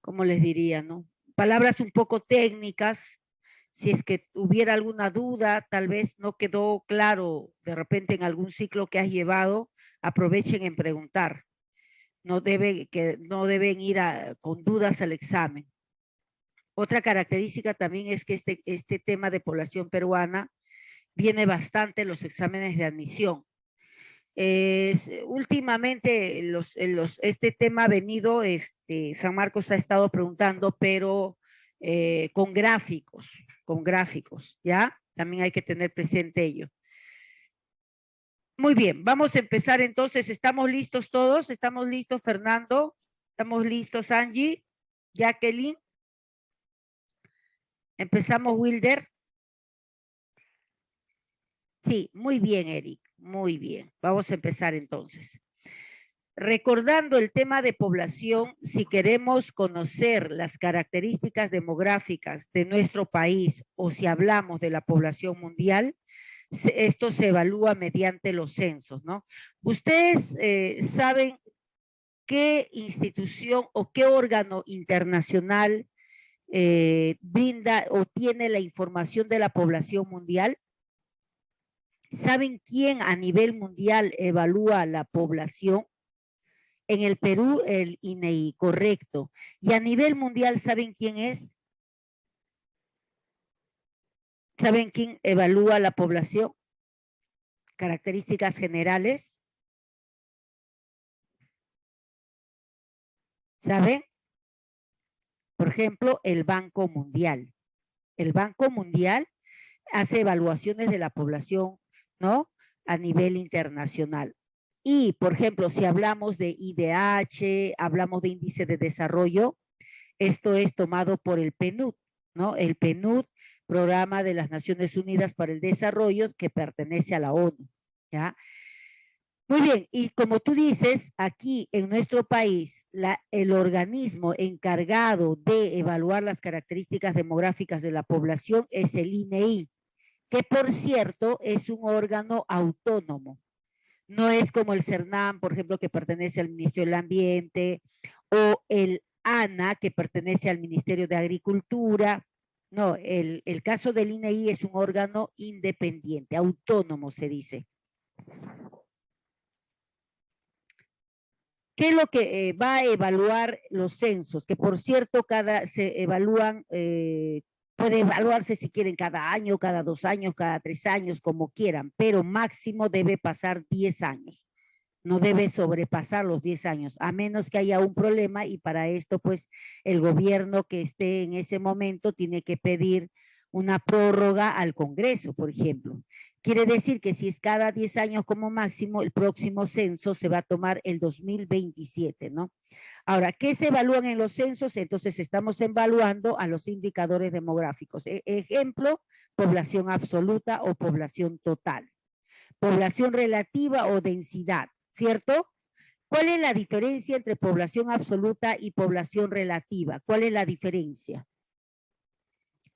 ¿cómo les diría, no? Palabras un poco técnicas. Si es que hubiera alguna duda, tal vez no quedó claro de repente en algún ciclo que has llevado, aprovechen en preguntar. No deben ir con dudas al examen. Otra característica también es que este tema de población peruana viene bastante en los exámenes de admisión. Últimamente este tema ha venido, San Marcos ha estado preguntando, pero con gráficos, ¿ya? También hay que tener presente ello. Muy bien, vamos a empezar entonces. ¿Estamos listos todos? ¿Estamos listos, Fernando? ¿Estamos listos, Angie? ¿Jacqueline? ¿Empezamos, Wilder? Sí, muy bien, Eric, muy bien. Vamos a empezar entonces. Recordando el tema de población, si queremos conocer las características demográficas de nuestro país o si hablamos de la población mundial, esto se evalúa mediante los censos, ¿no? Ustedes saben qué institución o qué órgano internacional brinda o tiene la información de la población mundial. ¿Saben quién a nivel mundial evalúa la población? En el Perú, el INEI, correcto. Y a nivel mundial, ¿saben quién es? ¿Saben quién evalúa la población? Características generales. ¿Saben? Por ejemplo, el Banco Mundial. El Banco Mundial hace evaluaciones de la población, ¿no? A nivel internacional. Y, por ejemplo, si hablamos de IDH, hablamos de índice de desarrollo, esto es tomado por el PNUD, ¿no? El PNUD, Programa de las Naciones Unidas para el Desarrollo, que pertenece a la ONU, ¿ya? Muy bien, y como tú dices, aquí en nuestro país, el organismo encargado de evaluar las características demográficas de la población es el INEI, que por cierto es un órgano autónomo. No es como el CERNAM, por ejemplo, que pertenece al Ministerio del Ambiente, o el ANA, que pertenece al Ministerio de Agricultura. No, el caso del INEI es un órgano independiente, autónomo se dice. ¿Qué es lo que va a evaluar los censos? Que por cierto, se evalúan, puede evaluarse si quieren cada año, cada 2 años, cada 3 años, como quieran, pero máximo debe pasar 10 años. No debe sobrepasar los 10 años, a menos que haya un problema y para esto, pues, el gobierno que esté en ese momento tiene que pedir una prórroga al Congreso, por ejemplo. Quiere decir que si es cada 10 años como máximo, el próximo censo se va a tomar el 2027, ¿no? Ahora, ¿qué se evalúan en los censos? Entonces estamos evaluando a los indicadores demográficos. Ejemplo, población absoluta o población total. Población relativa o densidad, ¿cierto? ¿Cuál es la diferencia entre población absoluta y población relativa? ¿Cuál es la diferencia?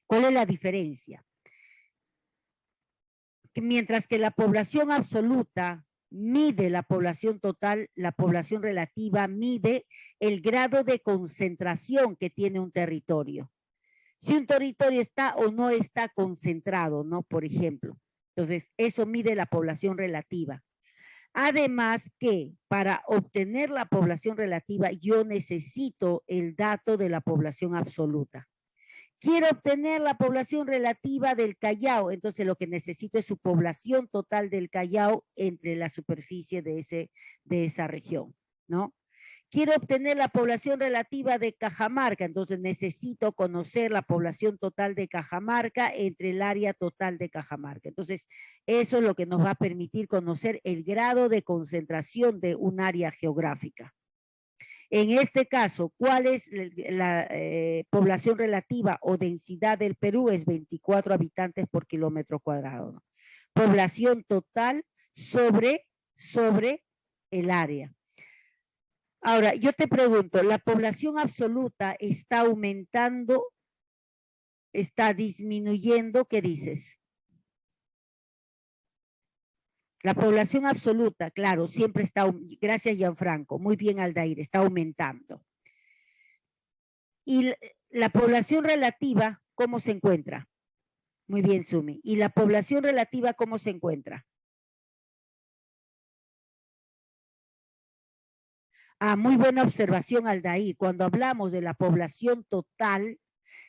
¿Cuál es la diferencia? Mientras que la población absoluta mide la población total, la población relativa mide el grado de concentración que tiene un territorio. Si un territorio está o no está concentrado, ¿no? Por ejemplo. Entonces, eso mide la población relativa. Además que para obtener la población relativa, yo necesito el dato de la población absoluta. Quiero obtener la población relativa del Callao, entonces lo que necesito es su población total del Callao entre la superficie de esa región, ¿no? Quiero obtener la población relativa de Cajamarca, entonces necesito conocer la población total de Cajamarca entre el área total de Cajamarca. Entonces, eso es lo que nos va a permitir conocer el grado de concentración de un área geográfica. En este caso, ¿cuál es la población relativa o densidad del Perú? Es 24 habitantes por kilómetro cuadrado, ¿no? Población total sobre el área. Ahora, yo te pregunto, ¿la población absoluta está aumentando, está disminuyendo? ¿Qué dices? La población absoluta, claro, siempre está, gracias Gianfranco, muy bien Aldair, está aumentando. Y la población relativa, ¿cómo se encuentra? Muy bien, Sumi. ¿Y la población relativa cómo se encuentra? Muy buena observación, Aldair. Cuando hablamos de la población total,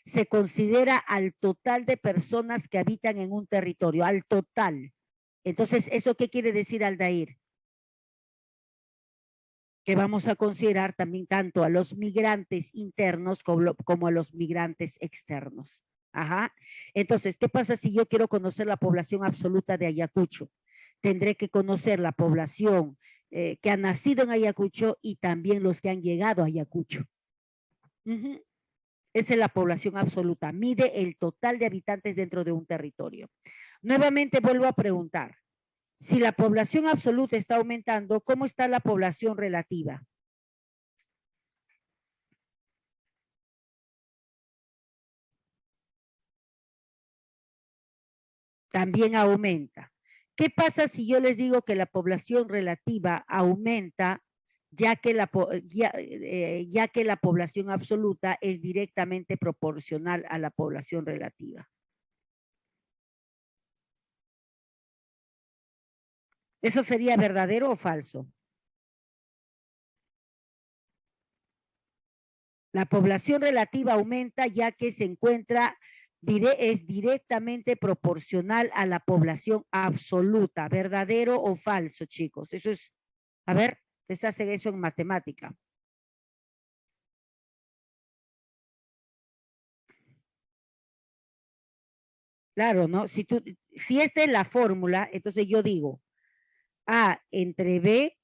se considera al total de personas que habitan en un territorio, al total. Entonces, ¿eso qué quiere decir, Aldair? Que vamos a considerar también tanto a los migrantes internos como a los migrantes externos. Ajá. Entonces, ¿qué pasa si yo quiero conocer la población absoluta de Ayacucho? Tendré que conocer la población que ha nacido en Ayacucho y también los que han llegado a Ayacucho. Esa es la población absoluta. Mide el total de habitantes dentro de un territorio. Nuevamente vuelvo a preguntar. Si la población absoluta está aumentando, ¿cómo está la población relativa? También aumenta. ¿Qué pasa si yo les digo que la población relativa aumenta ya que la población absoluta es directamente proporcional a la población relativa? ¿Eso sería verdadero o falso? La población relativa aumenta ya que se encuentra, es directamente proporcional a la población absoluta. ¿Verdadero o falso, chicos? Eso es, a ver, les hacen eso en matemática. Claro, ¿no? Si esta es la fórmula, entonces yo digo, A entre B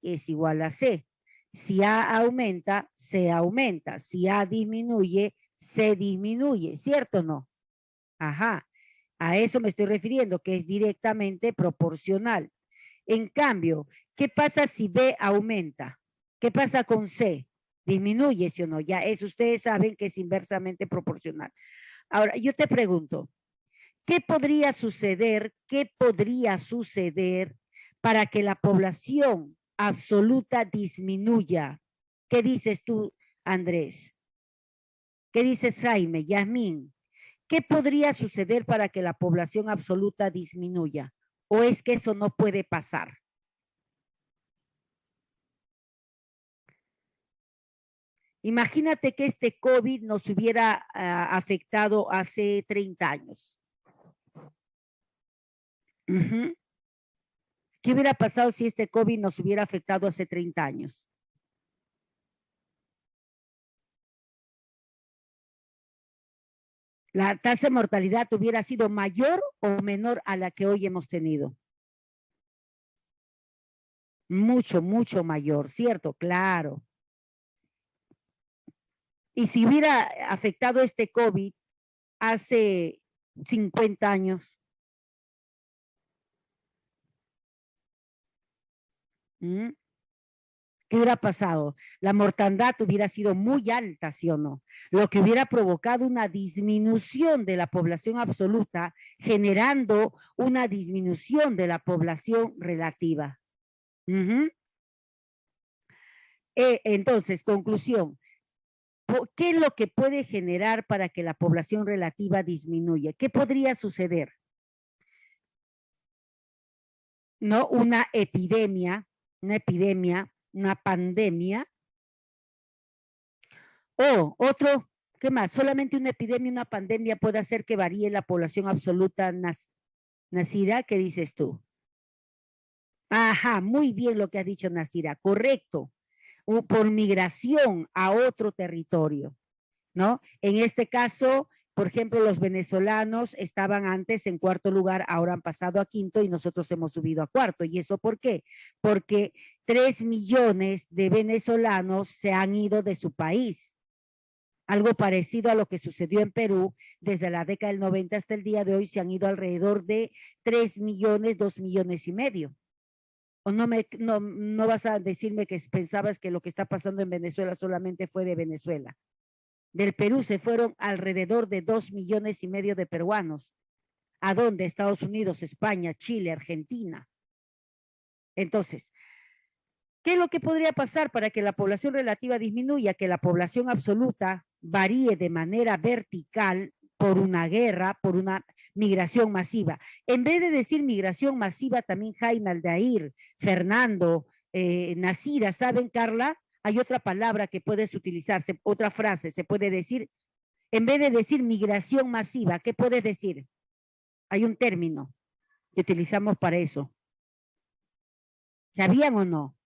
es igual a C. Si A aumenta, C aumenta. Si A disminuye, C disminuye. ¿Cierto o no? Ajá. A eso me estoy refiriendo, que es directamente proporcional. En cambio, ¿qué pasa si B aumenta? ¿Qué pasa con C? Disminuye, ¿sí o no? Ya eso ustedes saben que es inversamente proporcional. Ahora, yo te pregunto, ¿qué podría suceder? ¿Qué podría suceder para que la población absoluta disminuya? ¿Qué dices tú, Andrés? ¿Qué dices, Jaime? Yasmín, ¿qué podría suceder para que la población absoluta disminuya? ¿O es que eso no puede pasar? Imagínate que este COVID nos hubiera afectado hace 30 años. ¿Qué hubiera pasado si este COVID nos hubiera afectado hace 30 años? La tasa de mortalidad hubiera sido mayor o menor a la que hoy hemos tenido. Mucho, mucho mayor, ¿cierto? Claro. Y si hubiera afectado este COVID hace 50 años, ¿qué hubiera pasado? La mortandad hubiera sido muy alta, ¿sí o no? Lo que hubiera provocado una disminución de la población absoluta, generando una disminución de la población relativa. Entonces, conclusión, ¿qué es lo que puede generar para que la población relativa disminuya? ¿Qué podría suceder? ¿No? Una epidemia, una pandemia, o otro, ¿qué más? Solamente una epidemia, una pandemia puede hacer que varíe la población absoluta nacida. ¿Qué dices tú? Ajá, muy bien lo que has dicho, Nasira, correcto. Por migración a otro territorio, ¿no? En este caso, por ejemplo, los venezolanos estaban antes en cuarto lugar, ahora han pasado a quinto y nosotros hemos subido a cuarto. ¿Y eso por qué? Porque 3 millones de venezolanos se han ido de su país. Algo parecido a lo que sucedió en Perú desde la década del 90 hasta el día de hoy, se han ido alrededor de 3 millones, 2 millones y medio. ¿O no vas a decirme que pensabas que lo que está pasando en Venezuela solamente fue de Venezuela? Del Perú se fueron alrededor de 2 millones y medio de peruanos. ¿A dónde? Estados Unidos, España, Chile, Argentina. Entonces, ¿Qué es lo que podría pasar para que la población relativa disminuya? Que la población absoluta varíe de manera vertical por una guerra, por una migración masiva. En vez de decir migración masiva, también Jaime Aldair, Fernando, Nasira, ¿saben, Carla? Hay otra palabra que puedes utilizarse, otra frase, se puede decir, en vez de decir migración masiva, ¿qué puedes decir? Hay un término que utilizamos para eso. ¿Sabían o no?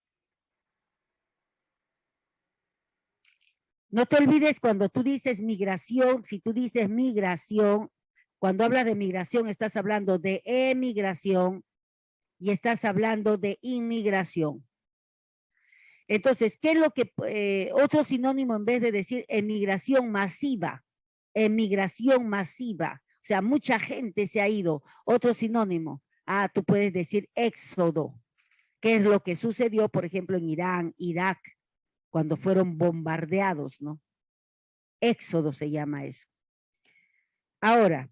No te olvides cuando tú dices migración, si tú dices migración, cuando hablas de migración estás hablando de emigración y estás hablando de inmigración. Entonces, ¿qué es lo que, otro sinónimo en vez de decir emigración masiva, o sea, mucha gente se ha ido, otro sinónimo, tú puedes decir éxodo, que es lo que sucedió, por ejemplo, en Irán, Irak, cuando fueron bombardeados, ¿no? Éxodo se llama eso. Ahora,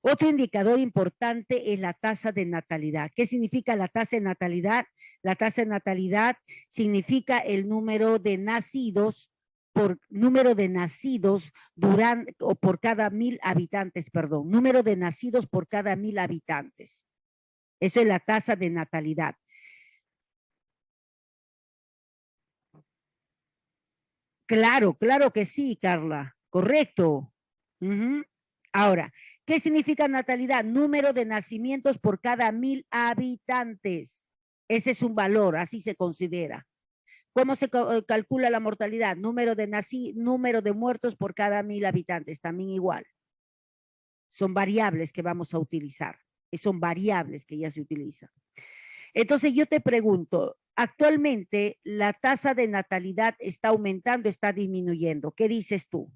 otro indicador importante es la tasa de natalidad. ¿Qué significa la tasa de natalidad? La tasa de natalidad significa el número de nacidos durante o por cada 1000 habitantes, perdón, número de nacidos por cada 1000 habitantes. Eso es la tasa de natalidad. Claro, claro que sí, Carla. Correcto. Ahora, ¿qué significa natalidad? Número de nacimientos por cada 1000 habitantes. Ese es un valor, así se considera. ¿Cómo se calcula la mortalidad? Número de muertos por cada 1000 habitantes, también igual. Son variables que vamos a utilizar. Son variables que ya se utilizan. Entonces yo te pregunto, actualmente la tasa de natalidad está aumentando, está disminuyendo. ¿Qué dices tú?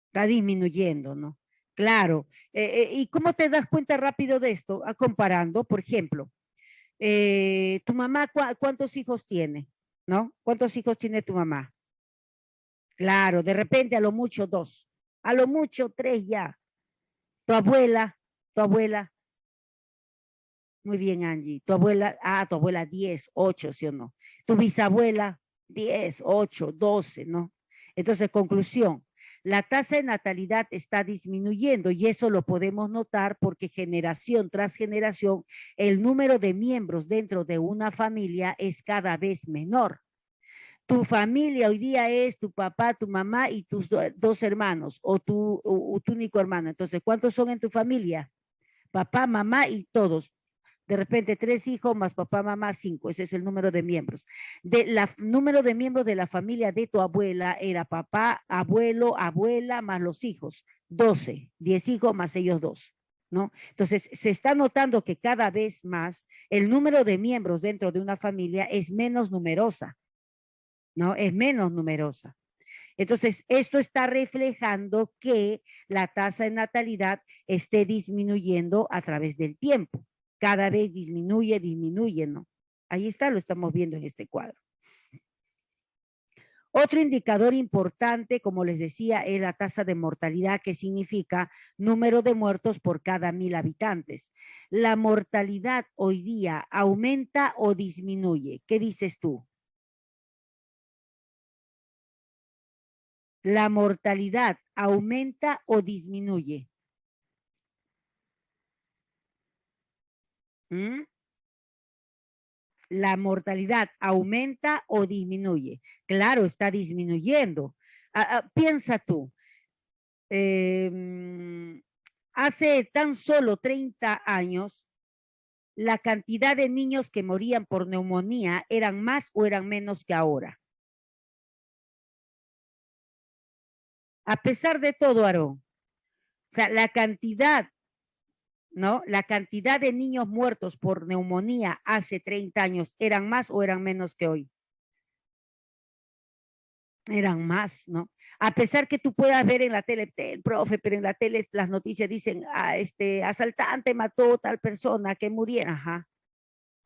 Está disminuyendo, ¿no? Claro. ¿Y cómo te das cuenta rápido de esto? Comparando, por ejemplo, tu mamá, ¿cuántos hijos tiene? ¿No? ¿Cuántos hijos tiene tu mamá? Claro, de repente a lo mucho 2, a lo mucho 3 ya. Tu abuela, muy bien, Angie. Tu abuela 10, 8, ¿sí o no? Tu bisabuela 10, 8, 12, ¿no? Entonces, conclusión, la tasa de natalidad está disminuyendo y eso lo podemos notar porque generación tras generación el número de miembros dentro de una familia es cada vez menor. Tu familia hoy día es tu papá, tu mamá y tus dos hermanos o tu único hermano. Entonces, ¿cuántos son en tu familia? Papá, mamá y todos. De repente 3 hijos más papá, mamá, 5. Ese es el número de miembros. Número de miembros de la familia de tu abuela era papá, abuelo, abuela más los hijos. 12, 10 hijos más ellos 2. ¿No? Entonces, se está notando que cada vez más el número de miembros dentro de una familia es menos numerosa, ¿no? Es menos numerosa. Entonces, esto está reflejando que la tasa de natalidad esté disminuyendo a través del tiempo. Cada vez disminuye, ¿no? Ahí está, lo estamos viendo en este cuadro. Otro indicador importante, como les decía, es la tasa de mortalidad, que significa número de muertos por cada 1000 habitantes. ¿La mortalidad hoy día aumenta o disminuye? ¿Qué dices tú? ¿La mortalidad aumenta o disminuye? ¿Mm? ¿La mortalidad aumenta o disminuye? Claro, está disminuyendo. Piensa tú, hace tan solo 30 años, la cantidad de niños que morían por neumonía eran más o eran menos que ahora. A pesar de todo, Aarón, o sea, la cantidad, ¿no? La cantidad de niños muertos por neumonía hace 30 años eran más o eran menos que hoy. Eran más, ¿no? A pesar que tú puedas ver en la tele, profe, pero en la tele las noticias dicen, este asaltante mató a tal persona que muriera. Ajá,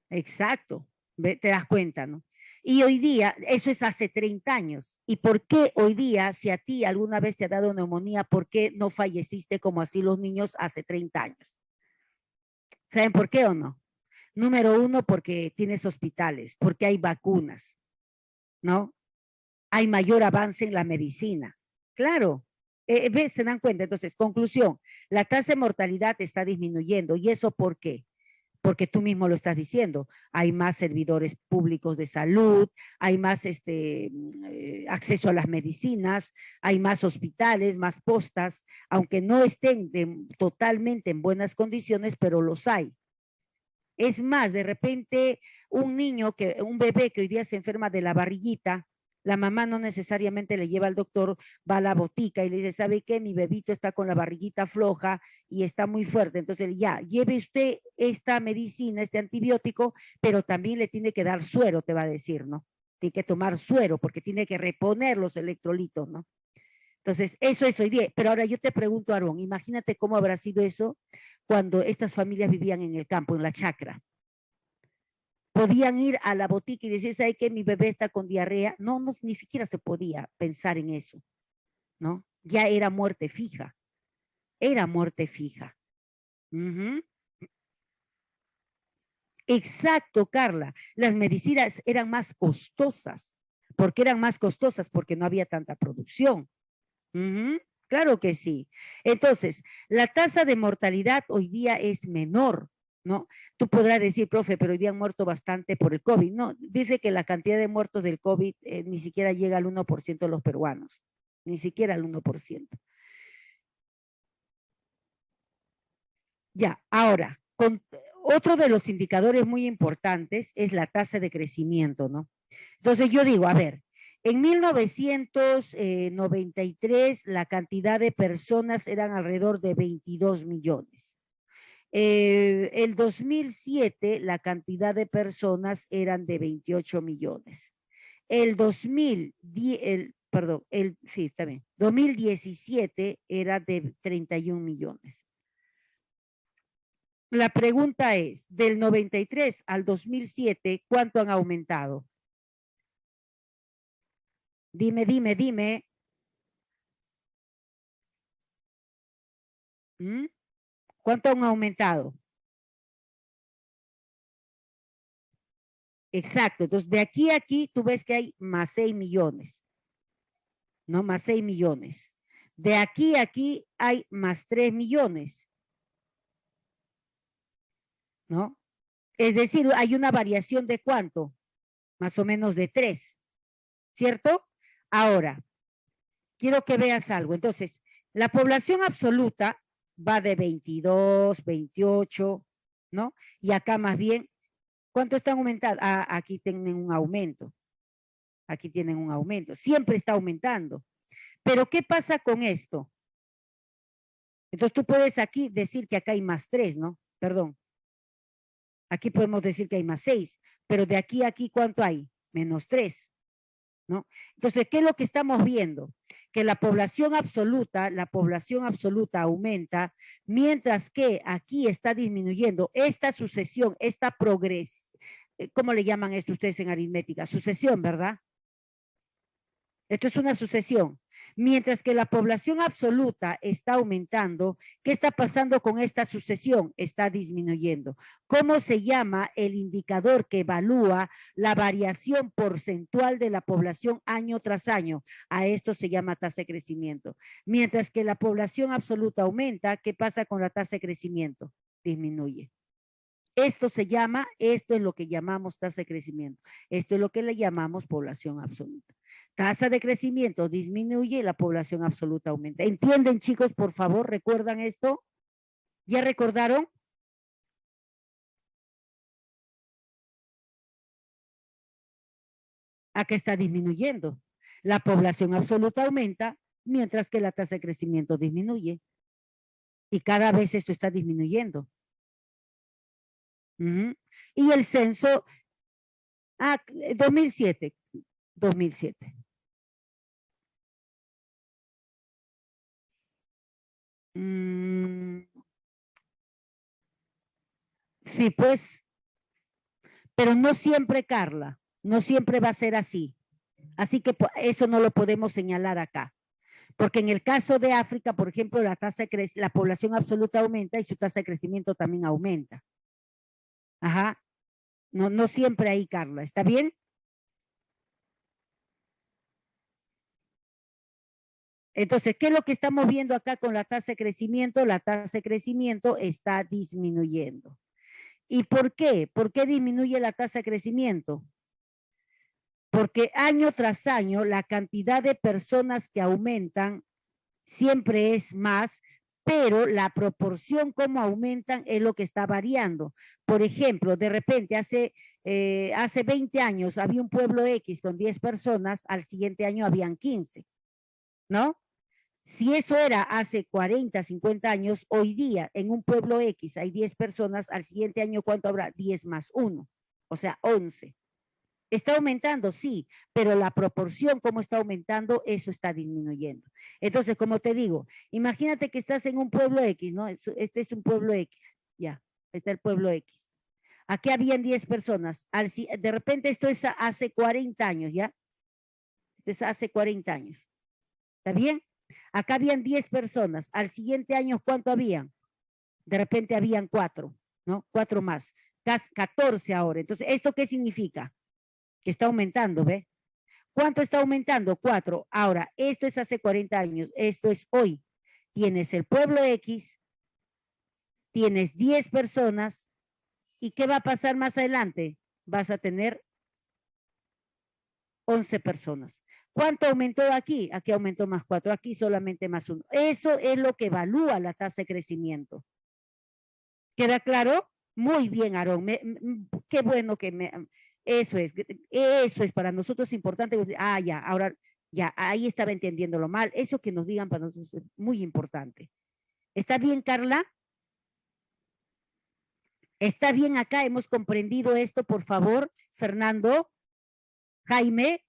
exacto, te das cuenta, ¿no? Y hoy día, eso es hace 30 años. ¿Y por qué hoy día, si a ti alguna vez te ha dado neumonía, por qué no falleciste como así los niños hace 30 años? ¿Saben por qué o no? Número uno, porque tienes hospitales, porque hay vacunas, ¿no? Hay mayor avance en la medicina. Claro, se dan cuenta. Entonces, conclusión, la tasa de mortalidad está disminuyendo. ¿Y eso por qué? Porque tú mismo lo estás diciendo, hay más servidores públicos de salud, hay más acceso a las medicinas, hay más hospitales, más postas, aunque no estén totalmente en buenas condiciones, pero los hay. Es más, de repente un bebé que hoy día se enferma de la barriguita, la mamá no necesariamente le lleva al doctor, va a la botica y le dice, ¿sabe qué? Mi bebito está con la barriguita floja y está muy fuerte. Entonces, ya, lleve usted esta medicina, este antibiótico, pero también le tiene que dar suero, te va a decir, ¿no? Tiene que tomar suero porque tiene que reponer los electrolitos, ¿no? Entonces, eso es hoy día. Pero ahora yo te pregunto, Aarón, imagínate cómo habrá sido eso cuando estas familias vivían en el campo, en la chacra. Podían ir a la botica y decir, ¿sabe qué? Mi bebé está con diarrea. No, no, ni siquiera se podía pensar en eso, ¿no? Ya era muerte fija. Era muerte fija. Ujú. Exacto, Carla. Las medicinas eran más costosas. ¿Por qué eran más costosas? Porque no había tanta producción. Ujú. Claro que sí. Entonces, la tasa de mortalidad hoy día es menor, ¿no? Tú podrás decir, profe, pero hoy día han muerto bastante por el COVID. No, dice que la cantidad de muertos del COVID ni siquiera llega al 1% de los peruanos, ni siquiera al 1%. Ya, ahora, otro de los indicadores muy importantes es la tasa de crecimiento, ¿no? Entonces yo digo, a ver, en 1993 la cantidad de personas eran alrededor de 22 millones. El 2007 la cantidad de personas eran de 28 millones. El 2010, sí, está bien, 2017 era de 31 millones. La pregunta es, del 93 al 2007, ¿cuánto han aumentado? Dime, dime, dime. ¿Mm? ¿Cuánto han aumentado? Exacto. Entonces, de aquí a aquí, tú ves que hay más 6 millones, ¿no? Más 6 millones. De aquí a aquí hay más 3 millones, ¿no? Es decir, hay una variación de cuánto? Más o menos de 3, ¿cierto? Ahora, quiero que veas algo. Entonces, la población absoluta va de 22, 28, ¿no? Y acá más bien, ¿cuánto están aumentando? Ah, aquí tienen un aumento. Aquí tienen un aumento. Siempre está aumentando. Pero ¿qué pasa con esto? Entonces tú puedes aquí decir que acá hay más 3, ¿no? Perdón. Aquí podemos decir que hay más 6, pero de aquí a aquí, ¿cuánto hay? Menos 3, ¿no? Entonces, ¿qué es lo que estamos viendo? Que la población absoluta aumenta, mientras que aquí está disminuyendo esta sucesión, esta progresión, ¿cómo le llaman esto ustedes en aritmética? Sucesión, ¿verdad? Esto es una sucesión. Mientras que la población absoluta está aumentando, ¿qué está pasando con esta sucesión? Está disminuyendo. ¿Cómo se llama el indicador que evalúa la variación porcentual de la población año tras año? A esto se llama tasa de crecimiento. Mientras que la población absoluta aumenta, ¿qué pasa con la tasa de crecimiento? Disminuye. Esto es lo que llamamos tasa de crecimiento. Esto es lo que le llamamos población absoluta. Tasa de crecimiento disminuye y la población absoluta aumenta. ¿Entienden, chicos? Por favor, ¿recuerdan esto? ¿Ya recordaron? Acá está disminuyendo. La población absoluta aumenta mientras que la tasa de crecimiento disminuye. Y cada vez esto está disminuyendo. Y el censo, 2007, 2007. Sí, pues, pero no siempre, Carla. No siempre va a ser así. Así que eso no lo podemos señalar acá. Porque en el caso de África, por ejemplo, la población absoluta aumenta y su tasa de crecimiento también aumenta. Ajá. No siempre ahí, Carla. ¿Está bien? Entonces, ¿qué es lo que estamos viendo acá con la tasa de crecimiento? La tasa de crecimiento está disminuyendo. ¿Y por qué? ¿Por qué disminuye la tasa de crecimiento? Porque año tras año la cantidad de personas que aumentan siempre es más, pero la proporción como aumentan es lo que está variando. Por ejemplo, de repente hace 20 años había un pueblo X con 10 personas, al siguiente año habían 15, ¿no? Si eso era hace 40, 50 años, hoy día en un pueblo X hay 10 personas, al siguiente año ¿cuánto habrá? 10 más 1, o sea, 11. ¿Está aumentando? Sí, pero la proporción como está aumentando, eso está disminuyendo. Entonces, como te digo, imagínate que estás en un pueblo X, ¿no? Este es un pueblo X, ya, está el pueblo X. Aquí habían 10 personas, de repente esto es hace 40 años, ¿ya? Esto es hace 40 años. ¿Está bien? Acá habían 10 personas, al siguiente año, ¿cuánto habían? De repente habían 4, ¿no? 4 más, 14 ahora. Entonces, ¿esto qué significa? Que está aumentando, ¿ve? ¿Cuánto está aumentando? 4. Ahora, esto es hace 40 años, esto es hoy. Tienes el pueblo X, tienes 10 personas, ¿y qué va a pasar más adelante? Vas a tener 11 personas. ¿Cuánto aumentó aquí? Aquí aumentó más 4, aquí solamente más 1. Eso es lo que evalúa la tasa de crecimiento. ¿Queda claro? Muy bien, Aarón. Qué bueno que me... Eso es para nosotros importante. Ya, ahora ya, ahí estaba entendiéndolo mal. Eso que nos digan para nosotros es muy importante. ¿Está bien, Carla? ¿Está bien acá? ¿Hemos comprendido esto, por favor? Fernando, Jaime,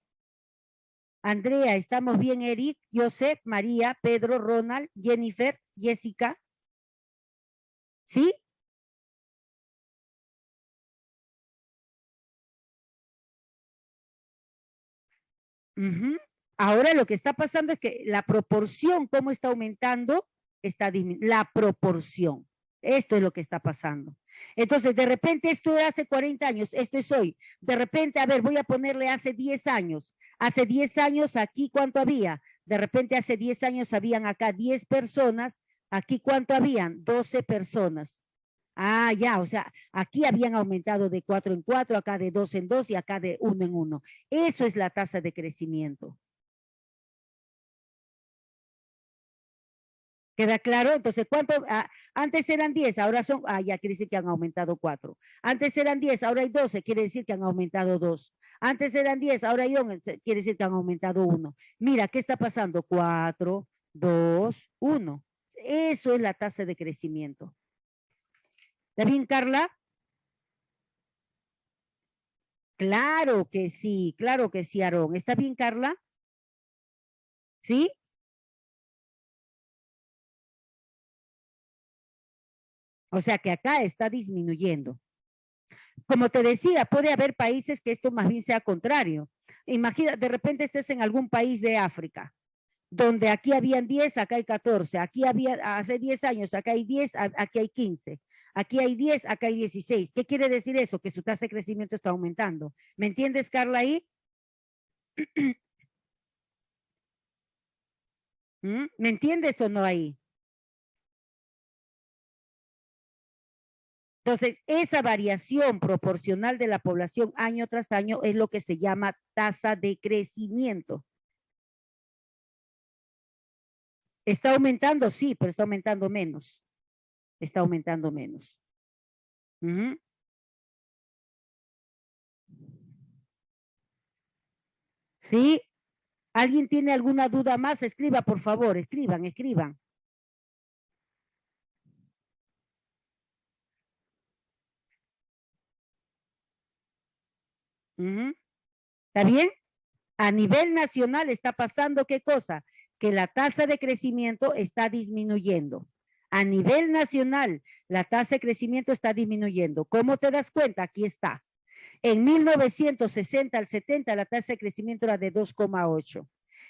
Andrea, ¿estamos bien, Eric, Joseph, María, Pedro, Ronald, Jennifer, Jessica? ¿Sí? Ahora lo que está pasando es que la proporción, cómo está aumentando, está disminuyendo. La proporción. Esto es lo que está pasando. Entonces, de repente esto era hace 40 años, esto es hoy. De repente, a ver, voy a ponerle hace 10 años. Hace 10 años aquí, ¿cuánto había? De repente hace 10 años habían acá 10 personas. Aquí, ¿cuánto habían? 12 personas. Ah, ya, o sea, aquí habían aumentado de 4 en 4, acá de 2 en 2 y acá de 1 en 1. Eso es la tasa de crecimiento. ¿Queda claro? Entonces, ¿cuánto? Antes eran 10, ahora son, ya quiere decir que han aumentado 4. Antes eran 10, ahora hay 12, quiere decir que han aumentado 2. Antes eran 10, ahora hay 11, quiere decir que han aumentado 1. Mira, ¿qué está pasando? 4, 2, 1. Eso es la tasa de crecimiento. ¿Está bien, Carla? Claro que sí, Aarón. ¿Está bien, Carla? ¿Sí? O sea que acá está disminuyendo. Como te decía, puede haber países que esto más bien sea contrario. Imagina, de repente estés en algún país de África, donde aquí habían 10, acá hay 14, aquí había hace 10 años, acá hay 10, aquí hay 15, aquí hay 10, acá hay 16. ¿Qué quiere decir eso? Que su tasa de crecimiento está aumentando. ¿Me entiendes, Carla, ahí? ¿Me entiendes o no ahí? Entonces, esa variación proporcional de la población año tras año es lo que se llama tasa de crecimiento. ¿Está aumentando? Sí, pero está aumentando menos. Está aumentando menos. ¿Sí? ¿Alguien tiene alguna duda más? Escriba, por favor, escriban. ¿Está bien? A nivel nacional está pasando ¿qué cosa? Que la tasa de crecimiento está disminuyendo. A nivel nacional, la tasa de crecimiento está disminuyendo. ¿Cómo te das cuenta? Aquí está. En 1960 al 70 la tasa de crecimiento era de 2,8.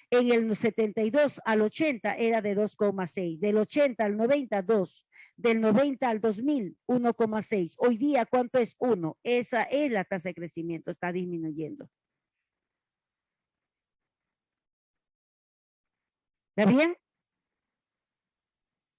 En el 72 al 80 era de 2,6. Del 80 al 90, 2. Del 90 al 2000, 1,6. Hoy día, ¿cuánto es? 1. Esa es la tasa de crecimiento, está disminuyendo. ¿Está bien?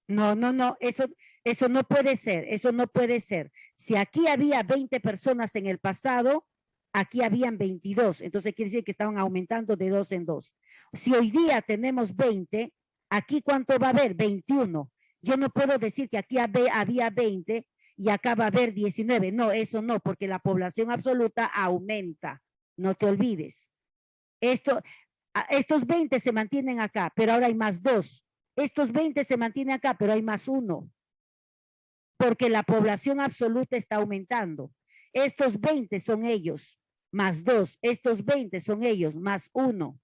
No, no, no, eso no puede ser, eso no puede ser. Si aquí había 20 personas en el pasado, aquí habían 22, entonces quiere decir que estaban aumentando de 2 en 2. Si hoy día tenemos 20, aquí ¿cuánto va a haber? 21. Yo no puedo decir que aquí había 20 y acá va a haber 19. No, eso no, porque la población absoluta aumenta. No te olvides. Estos 20 se mantienen acá, pero ahora hay más 2. Estos 20 se mantienen acá, pero hay más 1. Porque la población absoluta está aumentando. Estos 20 son ellos, más 2. Estos 20 son ellos, más 1.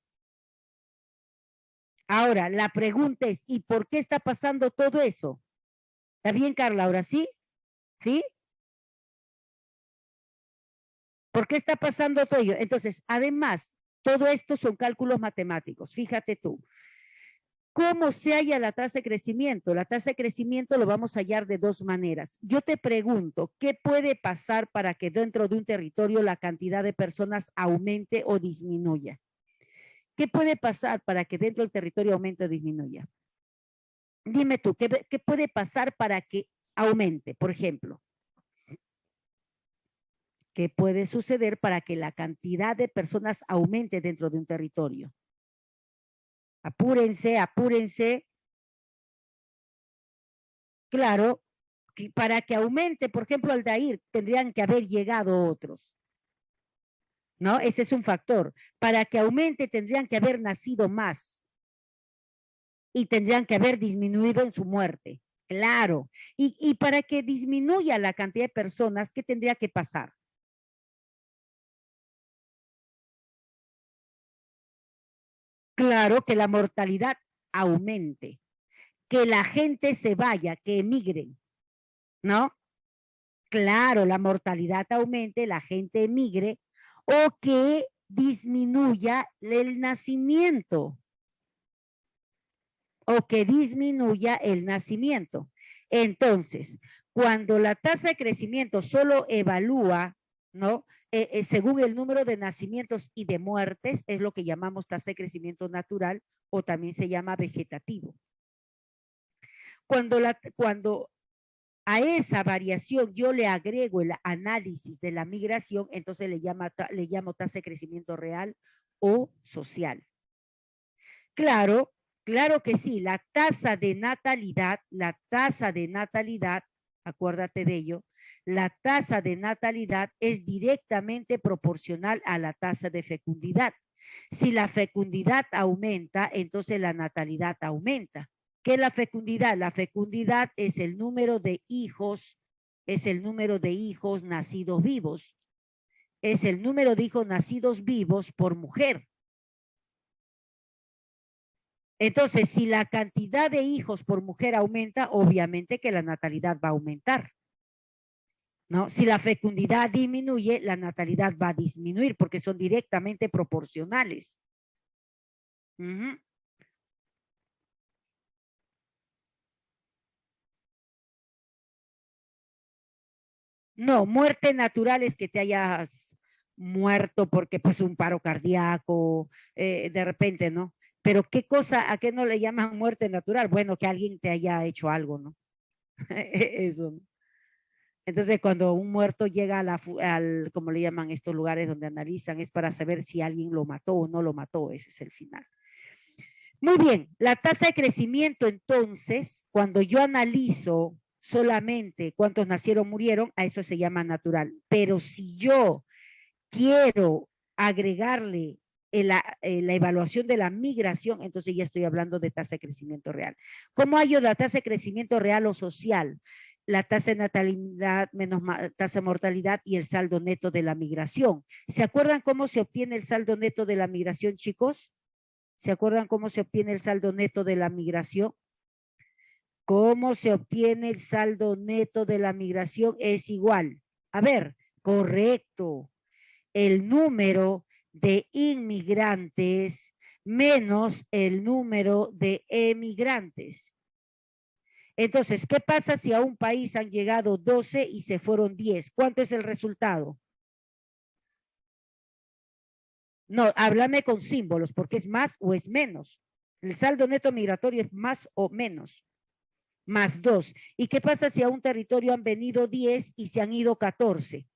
Ahora, la pregunta es, ¿y por qué está pasando todo eso? ¿Está bien, Carla? Ahora sí. ¿Sí? ¿Por qué está pasando todo ello? Entonces, además, todo esto son cálculos matemáticos. Fíjate tú. ¿Cómo se halla la tasa de crecimiento? La tasa de crecimiento lo vamos a hallar de dos maneras. Yo te pregunto, ¿qué puede pasar para que dentro de un territorio la cantidad de personas aumente o disminuya? ¿Qué puede pasar para que dentro del territorio aumente o disminuya? Dime tú, ¿qué puede pasar para que aumente, por ejemplo? ¿Qué puede suceder para que la cantidad de personas aumente dentro de un territorio? Apúrense, apúrense. Claro, para que aumente, por ejemplo, Aldair, tendrían que haber llegado otros, ¿no? Ese es un factor. Para que aumente, tendrían que haber nacido más y tendrían que haber disminuido en su muerte. Claro. Y para que disminuya la cantidad de personas, ¿qué tendría que pasar? Claro, que la mortalidad aumente, que la gente se vaya, que emigren, ¿no? Claro, la mortalidad aumente, la gente emigre o que disminuya el nacimiento o que disminuya el nacimiento. Entonces, cuando la tasa de crecimiento solo evalúa, ¿no? Según el número de nacimientos y de muertes, es lo que llamamos tasa de crecimiento natural o también se llama vegetativo. Cuando a esa variación yo le agrego el análisis de la migración, entonces le llamo tasa de crecimiento real o social. Claro, claro que sí, la tasa de natalidad, acuérdate de ello, la tasa de natalidad es directamente proporcional a la tasa de fecundidad. Si la fecundidad aumenta, entonces la natalidad aumenta. ¿Qué es la fecundidad? La fecundidad es el número de hijos, nacidos vivos. Es el número de hijos nacidos vivos por mujer. Entonces, si la cantidad de hijos por mujer aumenta, obviamente que la natalidad va a aumentar, ¿no? Si la fecundidad disminuye, la natalidad va a disminuir porque son directamente proporcionales. No, muerte natural es que te hayas muerto porque pues un paro cardíaco, de repente, ¿no? Pero ¿qué cosa, a qué no le llaman muerte natural? Bueno, que alguien te haya hecho algo, ¿no? Eso, ¿no? Entonces, cuando un muerto llega al, como le llaman estos lugares donde analizan, es para saber si alguien lo mató o no lo mató, ese es el final. Muy bien, la tasa de crecimiento entonces, cuando yo analizo solamente cuántos nacieron, murieron, a eso se llama natural. Pero si yo quiero agregarle la evaluación de la migración, entonces ya estoy hablando de tasa de crecimiento real. ¿Cómo hallo la tasa de crecimiento real o social? La tasa de natalidad menos tasa de mortalidad y el saldo neto de la migración. ¿Se acuerdan cómo se obtiene el saldo neto de la migración, chicos? ¿Se acuerdan cómo se obtiene el saldo neto de la migración? ¿Cómo se obtiene el saldo neto de la migración? Es igual. A ver, correcto. el número de inmigrantes menos el número de emigrantes. Entonces, ¿qué pasa si a un país han llegado 12 y se fueron 10? ¿Cuánto es el resultado? No, háblame con símbolos, porque es más o es menos. El saldo neto migratorio es más o menos. Más 2. ¿Y qué pasa si a un territorio han venido 10 y se han ido 14?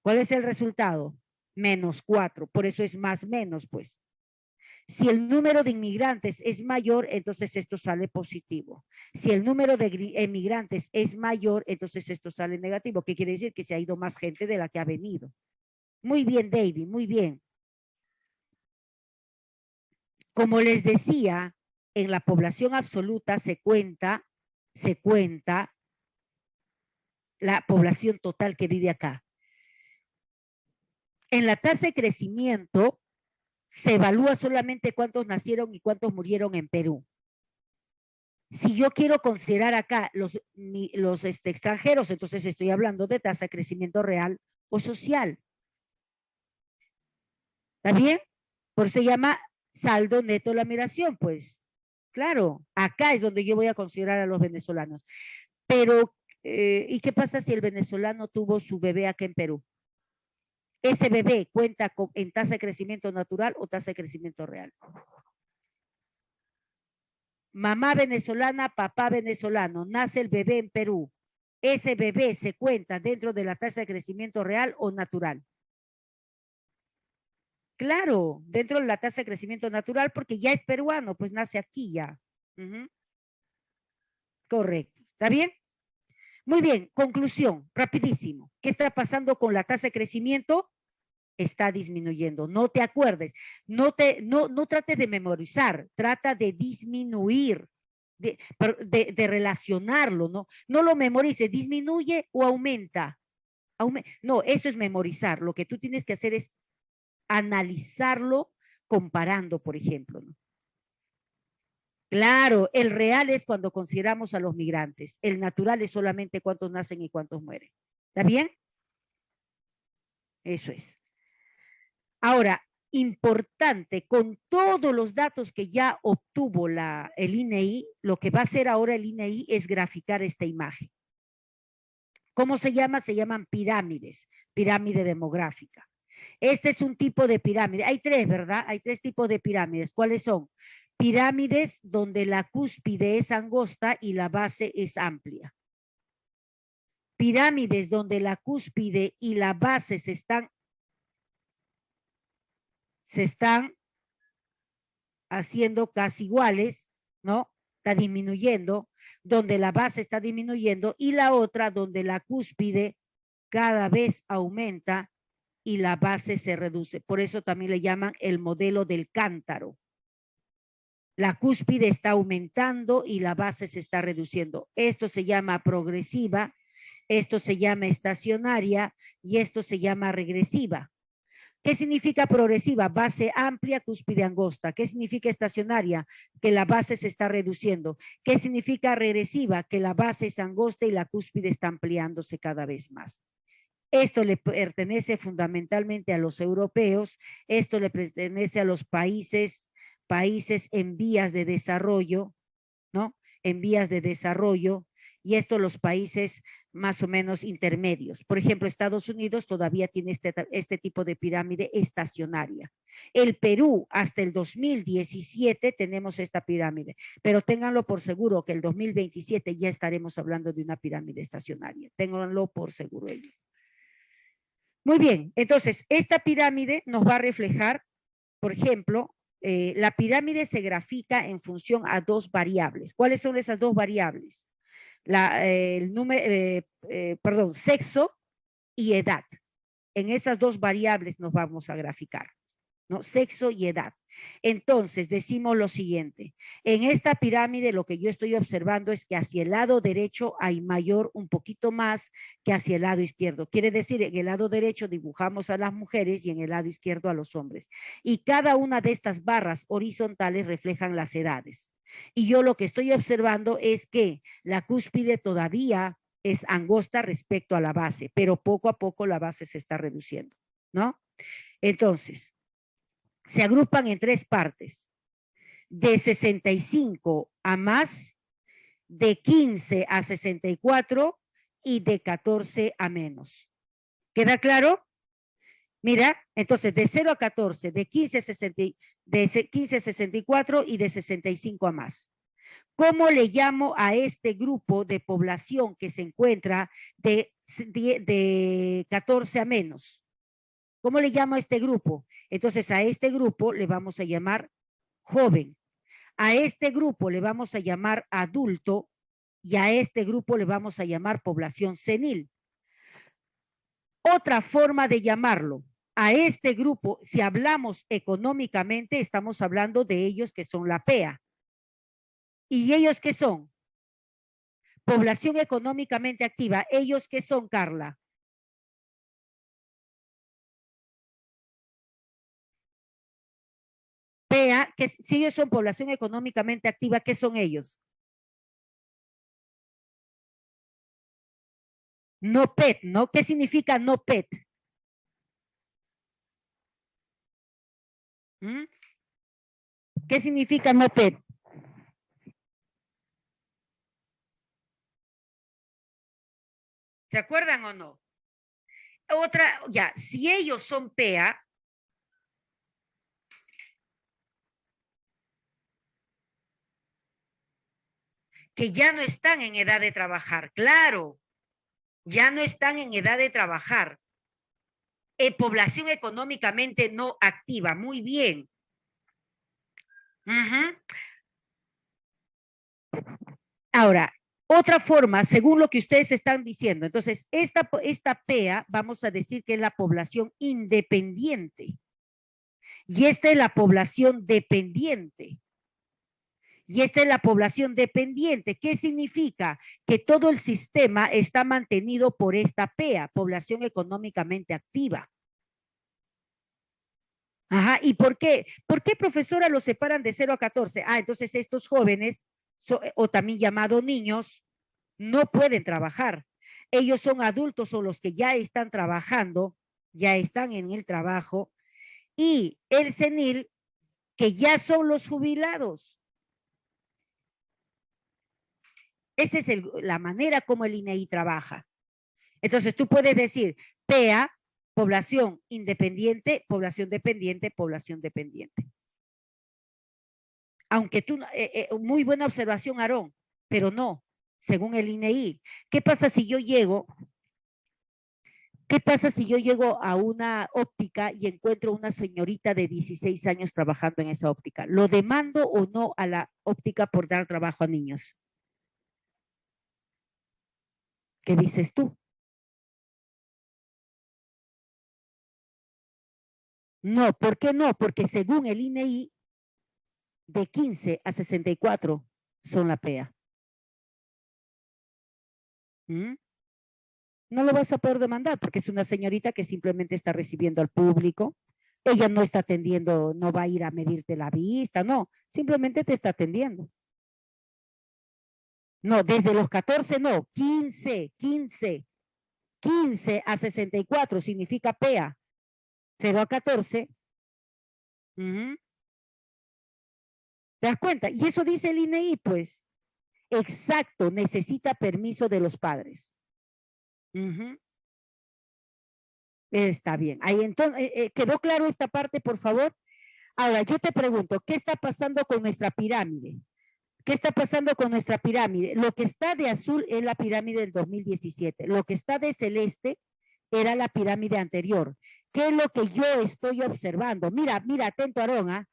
¿Cuál es el resultado? Menos 4. Por eso es más menos, pues. Si el número de inmigrantes es mayor, entonces esto sale positivo. Si el número de emigrantes es mayor, entonces esto sale negativo. ¿Qué quiere decir? Que se ha ido más gente de la que ha venido. Muy bien, David, muy bien. Como les decía, en la población absoluta se cuenta la población total que vive acá. En la tasa de crecimiento se evalúa solamente cuántos nacieron y cuántos murieron en Perú. Si yo quiero considerar acá los extranjeros, entonces estoy hablando de tasa de crecimiento real o social. ¿Está bien? Por eso se llama saldo neto de la migración, pues. Claro, acá es donde yo voy a considerar a los venezolanos. Pero, ¿y qué pasa si el venezolano tuvo su bebé acá en Perú? Ese bebé cuenta en tasa de crecimiento natural o tasa de crecimiento real. Mamá venezolana, papá venezolano, nace el bebé en Perú. Ese bebé se cuenta dentro de la tasa de crecimiento real o natural. Claro, dentro de la tasa de crecimiento natural porque ya es peruano, pues nace aquí ya. Correcto. ¿Está bien? Muy bien, conclusión, rapidísimo. ¿Qué está pasando con la tasa de crecimiento? Está disminuyendo. No te acuerdes, no trates de memorizar, trata de disminuir, de relacionarlo, ¿no? No lo memorices, disminuye o aumenta. No, eso es memorizar. Lo que tú tienes que hacer es analizarlo comparando, por ejemplo, ¿no? Claro, el real es cuando consideramos a los migrantes. El natural es solamente cuántos nacen y cuántos mueren. ¿Está bien? Eso es. Ahora, importante, con todos los datos que ya obtuvo el INEI, lo que va a hacer ahora el INEI es graficar esta imagen. ¿Cómo se llama? Se llaman pirámides, pirámide demográfica. Este es un tipo de pirámide. Hay tres, ¿verdad? Hay tres tipos de pirámides. ¿Cuáles son? Pirámides donde la cúspide es angosta y la base es amplia. Pirámides donde la cúspide y la base se están haciendo casi iguales, ¿no? Está disminuyendo, donde la base está disminuyendo, y la otra donde la cúspide cada vez aumenta y la base se reduce. Por eso también le llaman el modelo del cántaro. La cúspide está aumentando y la base se está reduciendo. Esto se llama progresiva, esto se llama estacionaria y esto se llama regresiva. ¿Qué significa progresiva? Base amplia, cúspide angosta. ¿Qué significa estacionaria? Que la base se está reduciendo. ¿Qué significa regresiva? Que la base es angosta y la cúspide está ampliándose cada vez más. Esto le pertenece fundamentalmente a los europeos, esto le pertenece a los países en vías de desarrollo, ¿no? En vías de desarrollo, y esto los países más o menos intermedios. Por ejemplo, Estados Unidos todavía tiene este tipo de pirámide estacionaria. El Perú, hasta el 2017 tenemos esta pirámide, pero ténganlo por seguro que el 2027 ya estaremos hablando de una pirámide estacionaria. Ténganlo por seguro ello. Muy bien, entonces esta pirámide nos va a reflejar, por ejemplo, la pirámide se grafica en función a dos variables. ¿Cuáles son esas dos variables? Sexo y edad. En esas dos variables nos vamos a graficar, ¿no? Sexo y edad. Entonces, decimos lo siguiente. En esta pirámide lo que yo estoy observando es que hacia el lado derecho hay mayor un poquito más que hacia el lado izquierdo. Quiere decir, en el lado derecho dibujamos a las mujeres y en el lado izquierdo a los hombres. Y cada una de estas barras horizontales reflejan las edades. Y yo lo que estoy observando es que la cúspide todavía es angosta respecto a la base, pero poco a poco la base se está reduciendo, ¿no? Entonces, se agrupan en tres partes, de 65 a más, de 15 a 64 y de 14 a menos. ¿Queda claro? Mira, entonces de 0 a 14, de 15 a 60, de 15 a 64 y de 65 a más. ¿Cómo le llamo a este grupo de población que se encuentra de 14 a menos? ¿Cómo le llamo a este grupo? Entonces a este grupo le vamos a llamar joven. A este grupo le vamos a llamar adulto y a este grupo le vamos a llamar población senil. Otra forma de llamarlo a este grupo, si hablamos económicamente, estamos hablando de ellos que son la PEA. ¿Y ellos qué son? Población económicamente activa. ¿Ellos qué son, Carla? PEA, que si ellos son población económicamente activa, ¿qué son ellos? No PET, ¿no? ¿Qué significa no PET? ¿Mm? ¿Qué significa no PET? ¿Se acuerdan o no? Otra, ya, si ellos son PEA, que ya no están en edad de trabajar, claro, ya no están en edad de trabajar. Población económicamente no activa, muy bien. Ahora, otra forma, según lo que ustedes están diciendo, entonces, esta PEA, vamos a decir que es la población independiente. Y esta es la población dependiente. Y esta es la población dependiente. ¿Qué significa? Que todo el sistema está mantenido por esta PEA, población económicamente activa. Ajá, ¿y por qué? ¿Por qué, profesora, los separan de 0 a 14? Ah, entonces estos jóvenes, o también llamados niños, no pueden trabajar. Ellos son adultos o los que ya están trabajando, ya están en el trabajo, y el senil, que ya son los jubilados. Esa es la manera como el INEI trabaja. Entonces tú puedes decir PEA, población independiente, población dependiente, población dependiente. Aunque tú, muy buena observación, Aarón, pero no, según el INEI. ¿Qué pasa si yo llego? ¿Qué pasa si yo llego a una óptica y encuentro una señorita de 16 años trabajando en esa óptica? ¿Lo demando o no a la óptica por dar trabajo a niños? ¿Qué dices tú? No, ¿por qué no? Porque según el INEI, de 15 a 64 son la PEA. ¿Mm? No lo vas a poder demandar porque es una señorita que simplemente está recibiendo al público. Ella no está atendiendo, no va a ir a medirte la vista, no, simplemente te está atendiendo. No, desde los 14 no, 15 a 64 significa PEA. 0 a 14. ¿Te das cuenta? Y eso dice el INEI, pues. Exacto, necesita permiso de los padres. Está bien. Ahí entonces, ¿quedó claro esta parte, por favor? Ahora, yo te pregunto, ¿qué está pasando con nuestra pirámide? ¿Qué está pasando con nuestra pirámide? Lo que está de azul es la pirámide del 2017. Lo que está de celeste era la pirámide anterior. ¿Qué es lo que yo estoy observando? Mira, mira, atento, Aarón, ¿ah?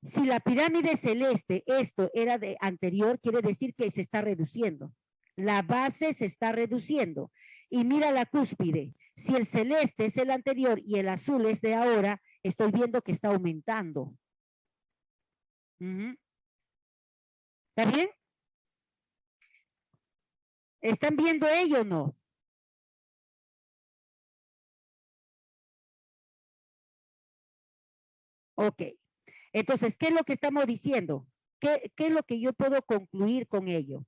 Si la pirámide celeste, esto era de anterior, quiere decir que se está reduciendo. La base se está reduciendo. Y mira la cúspide. Si el celeste es el anterior y el azul es de ahora, estoy viendo que está aumentando. ¿Está bien? ¿Están viendo ello o no? Ok. Entonces, ¿qué es lo que estamos diciendo? ¿Qué es lo que yo puedo concluir con ello?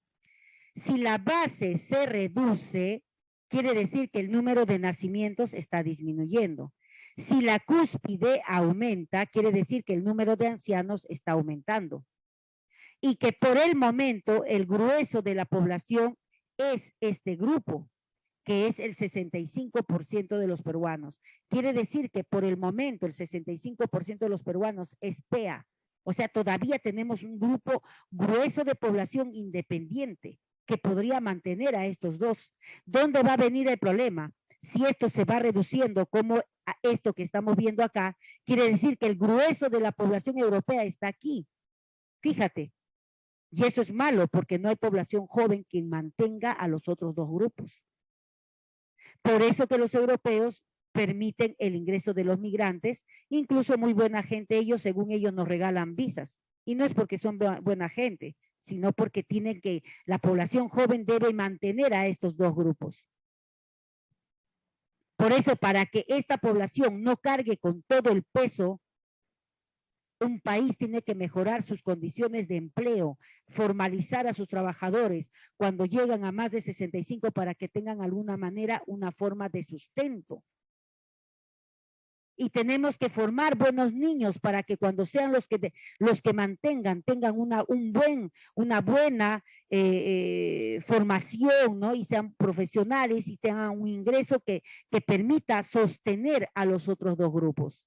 Si la base se reduce, quiere decir que el número de nacimientos está disminuyendo. Si la cúspide aumenta, quiere decir que el número de ancianos está aumentando. Y que por el momento el grueso de la población es este grupo, que es el 65% de los peruanos. Quiere decir que por el momento el 65% de los peruanos es PEA. O sea, todavía tenemos un grupo grueso de población independiente que podría mantener a estos dos. ¿Dónde va a venir el problema? Si esto se va reduciendo como esto que estamos viendo acá, quiere decir que el grueso de la población europea está aquí. Fíjate. Y eso es malo porque no hay población joven que mantenga a los otros dos grupos. Por eso que los europeos permiten el ingreso de los migrantes, incluso muy buena gente ellos, según ellos nos regalan visas. Y no es porque son buena gente, sino porque tienen que, la población joven debe mantener a estos dos grupos. Por eso, para que esta población no cargue con todo el peso, un país tiene que mejorar sus condiciones de empleo, formalizar a sus trabajadores cuando llegan a más de 65 para que tengan alguna manera una forma de sustento. Y tenemos que formar buenos niños para que cuando sean los que mantengan, tengan una buena formación, ¿no? Y sean profesionales y tengan un ingreso que permita sostener a los otros dos grupos.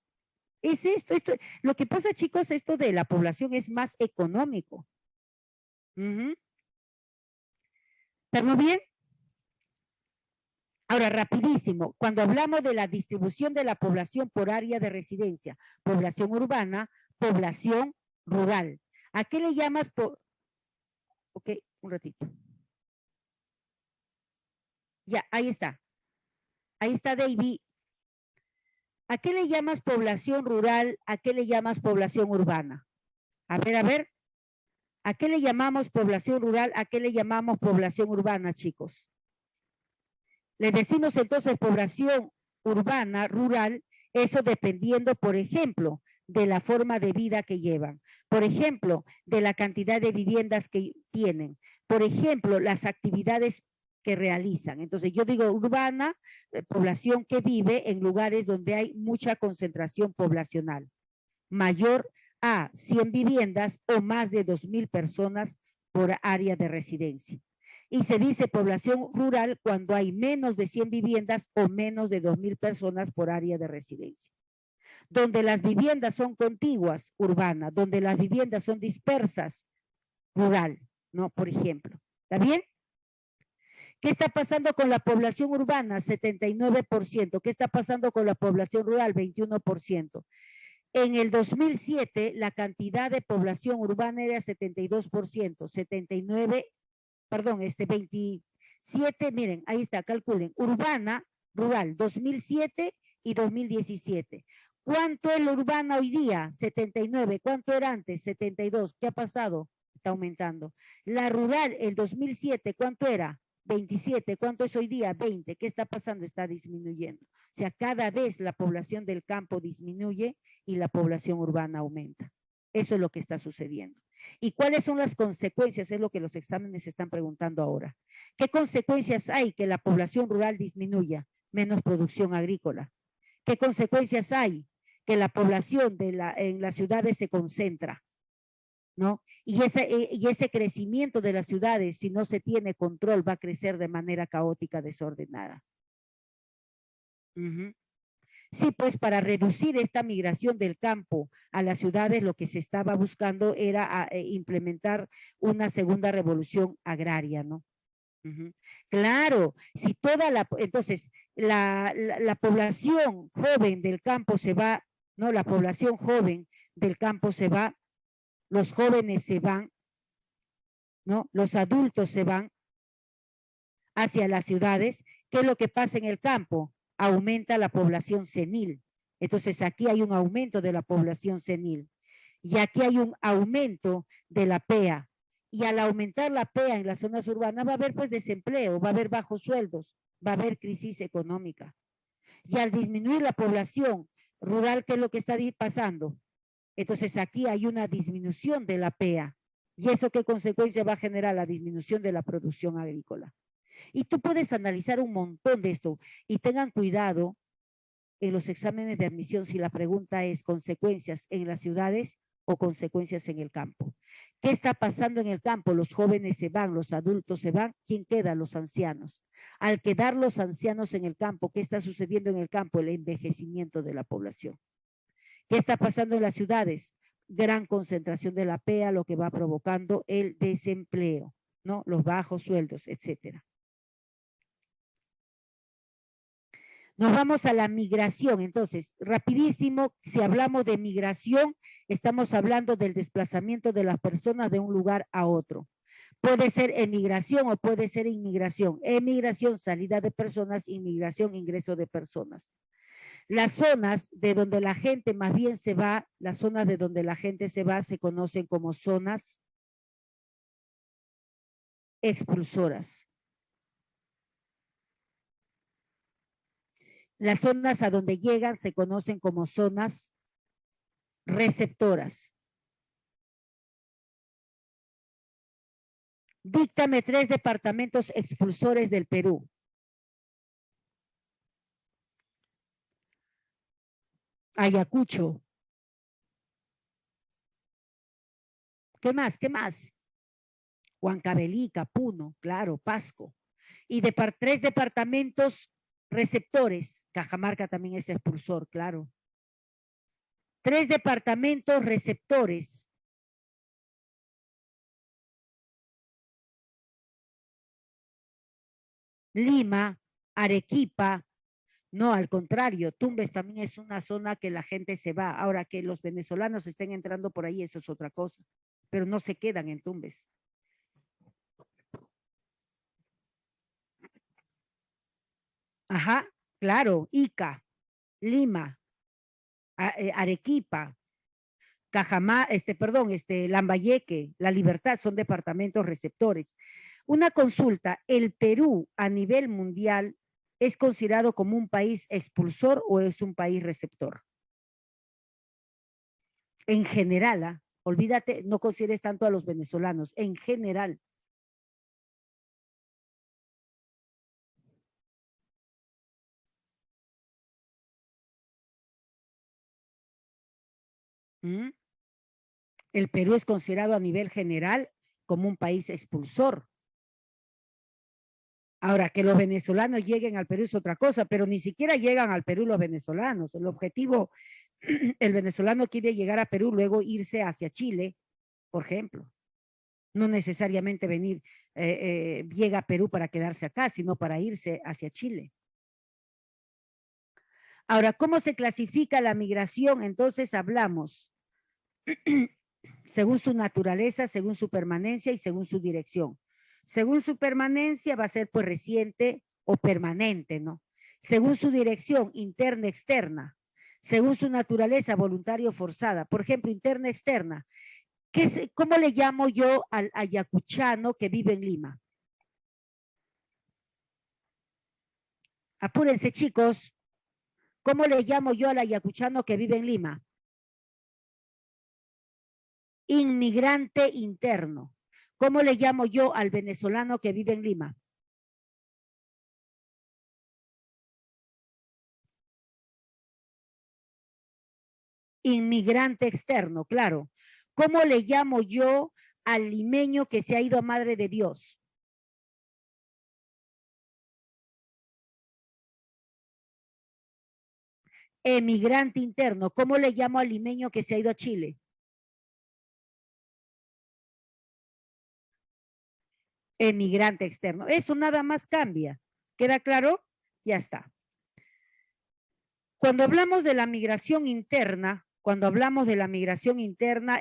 Es esto, lo que pasa, chicos, esto de la población es más económico. ¿Estamos bien? Ahora, rapidísimo, cuando hablamos de la distribución de la población por área de residencia, población urbana, población rural. ¿A qué le llamas por...? Ok, un ratito. Ya, ahí está. Ahí está, David. ¿A qué le llamas población rural? ¿A qué le llamas población urbana? A ver. ¿A qué le llamamos población rural? ¿A qué le llamamos población urbana, chicos? Les decimos entonces población urbana, rural, eso dependiendo, por ejemplo, de la forma de vida que llevan. Por ejemplo, de la cantidad de viviendas que tienen. Por ejemplo, las actividades que realizan. Entonces, yo digo urbana, población que vive en lugares donde hay mucha concentración poblacional. Mayor a 100 viviendas o más de 2,000 personas por área de residencia. Y se dice población rural cuando hay menos de 100 viviendas o menos de 2,000 personas por área de residencia. Donde las viviendas son contiguas, urbana. Donde las viviendas son dispersas, rural, ¿no? Por ejemplo. ¿Está bien? ¿Qué está pasando con la población urbana? 79%. ¿Qué está pasando con la población rural? 21%. En el 2007, la cantidad de población urbana era 72%, 27, miren, ahí está, calculen, urbana, rural, 2007 y 2017. ¿Cuánto es la urbana hoy día? 79. ¿Cuánto era antes? 72. ¿Qué ha pasado? Está aumentando. La rural, el 2007, ¿cuánto era? 27. ¿Cuánto es hoy día? 20. ¿Qué está pasando? Está disminuyendo. O sea, cada vez la población del campo disminuye y la población urbana aumenta. Eso es lo que está sucediendo. ¿Y cuáles son las consecuencias? Es lo que los exámenes están preguntando ahora. ¿Qué consecuencias hay que la población rural disminuya? Menos producción agrícola. ¿Qué consecuencias hay? Que la población en las ciudades se concentra, ¿no? Y ese crecimiento de las ciudades, si no se tiene control, va a crecer de manera caótica, desordenada. Sí, pues para reducir esta migración del campo a las ciudades, lo que se estaba buscando era implementar una segunda revolución agraria, ¿no? Claro, si entonces la población joven del campo se va, ¿no? La población joven del campo se va, los jóvenes se van, ¿no? Los adultos se van hacia las ciudades. ¿Qué es lo que pasa en el campo? Aumenta la población senil. Entonces aquí hay un aumento de la población senil. Y aquí hay un aumento de la PEA. Y al aumentar la PEA en las zonas urbanas va a haber pues desempleo, va a haber bajos sueldos, va a haber crisis económica. Y al disminuir la población rural, ¿qué es lo que está pasando? Entonces aquí hay una disminución de la PEA, ¿Y eso qué consecuencia va a generar? La disminución de la producción agrícola. Y tú puedes analizar un montón de esto. Y tengan cuidado en los exámenes de admisión si la pregunta es consecuencias en las ciudades o consecuencias en el campo. ¿Qué está pasando en el campo? Los jóvenes se van, los adultos se van. ¿Quién queda? Los ancianos. Al quedar los ancianos en el campo, ¿qué está sucediendo en el campo? El envejecimiento de la población. ¿Qué está pasando en las ciudades? Gran concentración de la PEA, lo que va provocando el desempleo, ¿no? Los bajos sueldos, etcétera. Nos vamos a la migración. Entonces, rapidísimo, si hablamos de migración, estamos hablando del desplazamiento de las personas de un lugar a otro. Puede ser emigración o puede ser inmigración. Emigración, salida de personas, inmigración, ingreso de personas. Las zonas de donde la gente más bien se va, las zonas de donde la gente se va se conocen como zonas expulsoras. Las zonas a donde llegan se conocen como zonas receptoras. Díctame 3 departamentos expulsores del Perú. Ayacucho. ¿Qué más? ¿Qué más? Huancavelica, Puno, claro, Pasco. Y 3 departamentos receptores. Cajamarca también es expulsor, claro. 3 departamentos receptores. Lima, Arequipa, no, al contrario, Tumbes también es una zona que la gente se va. Ahora que los venezolanos estén entrando por ahí, eso es otra cosa, pero no se quedan en Tumbes. Ajá, claro, Ica, Lima, Arequipa, Lambayeque, La Libertad son departamentos receptores. Una consulta, ¿el Perú a nivel mundial es considerado como un país expulsor o es un país receptor? En general, olvídate, no consideres tanto a los venezolanos, en general. ¿Mm? El Perú es considerado a nivel general como un país expulsor. Ahora, que los venezolanos lleguen al Perú es otra cosa, pero ni siquiera llegan al Perú los venezolanos. El objetivo, el venezolano quiere llegar a Perú, luego irse hacia Chile, por ejemplo. No necesariamente llega a Perú para quedarse acá, sino para irse hacia Chile. Ahora, ¿cómo se clasifica la migración? Entonces hablamos según su naturaleza, según su permanencia y según su dirección. Según su permanencia va a ser pues reciente o permanente, ¿no? Según su dirección, interna, externa. Según su naturaleza, voluntaria o forzada. Por ejemplo, interna, externa. ¿Cómo le llamo yo al ayacuchano que vive en Lima? Apúrense, chicos. ¿Cómo le llamo yo al ayacuchano que vive en Lima? Inmigrante interno. ¿Cómo le llamo yo al venezolano que vive en Lima? Inmigrante externo, claro. ¿Cómo le llamo yo al limeño que se ha ido a Madre de Dios? Emigrante interno. ¿Cómo le llamo al limeño que se ha ido a Chile? Emigrante externo. Eso nada más cambia. ¿Queda claro? Ya está. Cuando hablamos de la migración interna,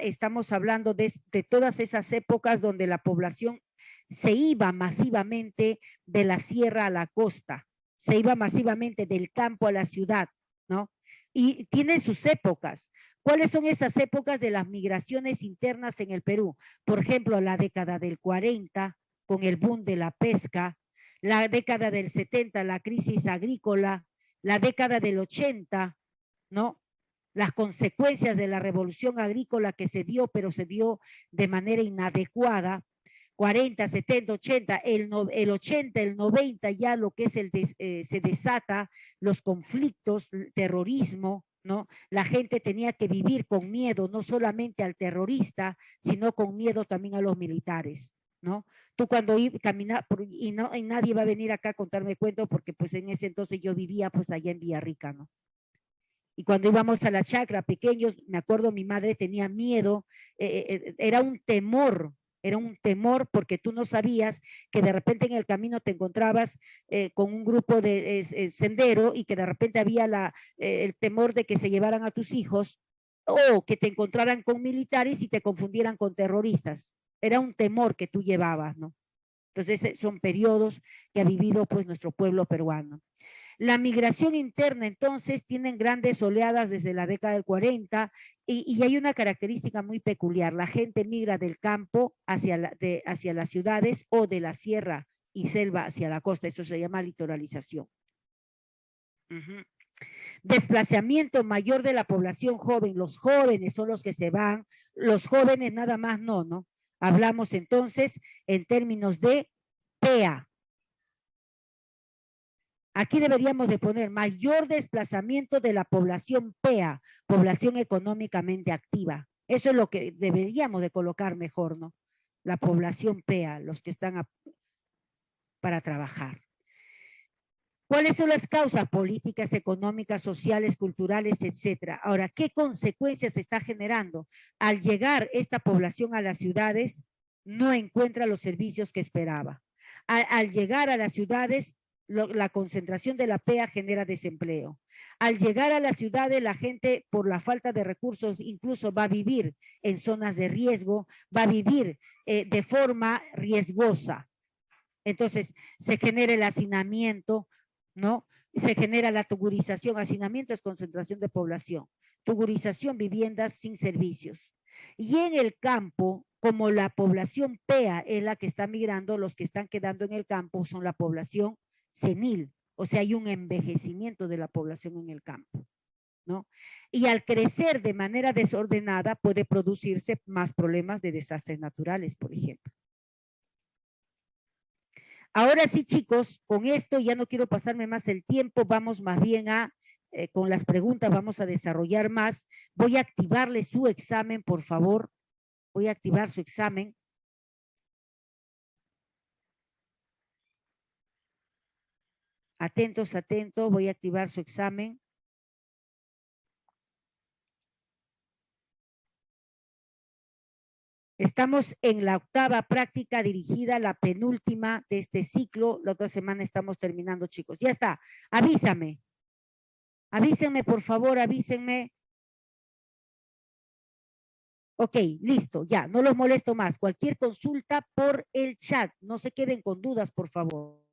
estamos hablando de todas esas épocas donde la población se iba masivamente de la sierra a la costa, se iba masivamente del campo a la ciudad, ¿no? Y tiene sus épocas. ¿Cuáles son esas épocas de las migraciones internas en el Perú? Por ejemplo, la década del 40, con el boom de la pesca, la década del 70, la crisis agrícola, la década del 80, ¿no? las consecuencias de la revolución agrícola que se dio, pero se dio de manera inadecuada, 40, 70, 80, el 80, el 90 ya lo que es se desata los conflictos, el terrorismo, ¿no? La gente tenía que vivir con miedo, no solamente al terrorista, sino con miedo también a los militares, ¿no? Tú cuando caminas, y nadie va a venir acá a contarme cuentos porque pues en ese entonces yo vivía pues allá en Villarrica, ¿no? Y cuando íbamos a la chacra pequeños, me acuerdo mi madre tenía miedo, era un temor porque tú no sabías que de repente en el camino te encontrabas con un grupo de sendero y que de repente había el temor de que se llevaran a tus hijos o que te encontraran con militares y te confundieran con terroristas. Era un temor que tú llevabas, ¿no? Entonces son periodos que ha vivido pues nuestro pueblo peruano. La migración interna, entonces, tienen grandes oleadas desde la década del 40 y hay una característica muy peculiar. La gente migra del campo hacia las ciudades o de la sierra y selva hacia la costa. Eso se llama litoralización. Uh-huh. Desplazamiento mayor de la población joven. Los jóvenes son los que se van. Los jóvenes nada más no, ¿no? Hablamos entonces en términos de PEA. Aquí deberíamos de poner mayor desplazamiento de la población PEA, población económicamente activa. Eso es lo que deberíamos de colocar mejor, ¿no? La población PEA, los que están para trabajar. ¿Cuáles son las causas políticas, económicas, sociales, culturales, etcétera? Ahora, ¿qué consecuencias está generando? Al llegar esta población a las ciudades, no encuentra los servicios que esperaba. Al llegar a las ciudades, la concentración de la PEA genera desempleo. Al llegar a las ciudades, la gente, por la falta de recursos, incluso va a vivir en zonas de riesgo, va a vivir de forma riesgosa. Entonces, se genera el hacinamiento, ¿no? Se genera la tugurización. Hacinamiento es concentración de población. Tugurización, viviendas sin servicios. Y en el campo, como la población PEA es la que está migrando, los que están quedando en el campo son la población senil. O sea, hay un envejecimiento de la población en el campo, ¿no? Y al crecer de manera desordenada puede producirse más problemas de desastres naturales, por ejemplo. Ahora sí, chicos, con esto ya no quiero pasarme más el tiempo, vamos más bien con las preguntas vamos a desarrollar más. Voy a activarle su examen, por favor. Voy a activar su examen. Atentos, atentos, voy a activar su examen. Estamos en la octava práctica dirigida, la penúltima de este ciclo. La otra semana estamos terminando, chicos. Ya está, avísame. Avísenme, por favor, avísenme. Ok, listo, ya, no los molesto más. Cualquier consulta por el chat. No se queden con dudas, por favor.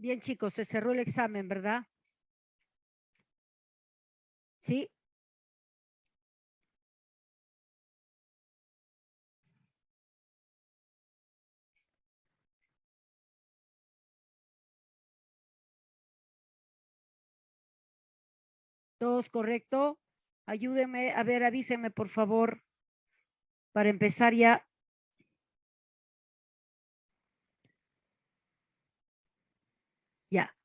Bien, chicos, se cerró el examen, ¿verdad? Sí. ¿Todos correcto? Ayúdenme, a ver, avísenme, por favor, para empezar ya. Ya.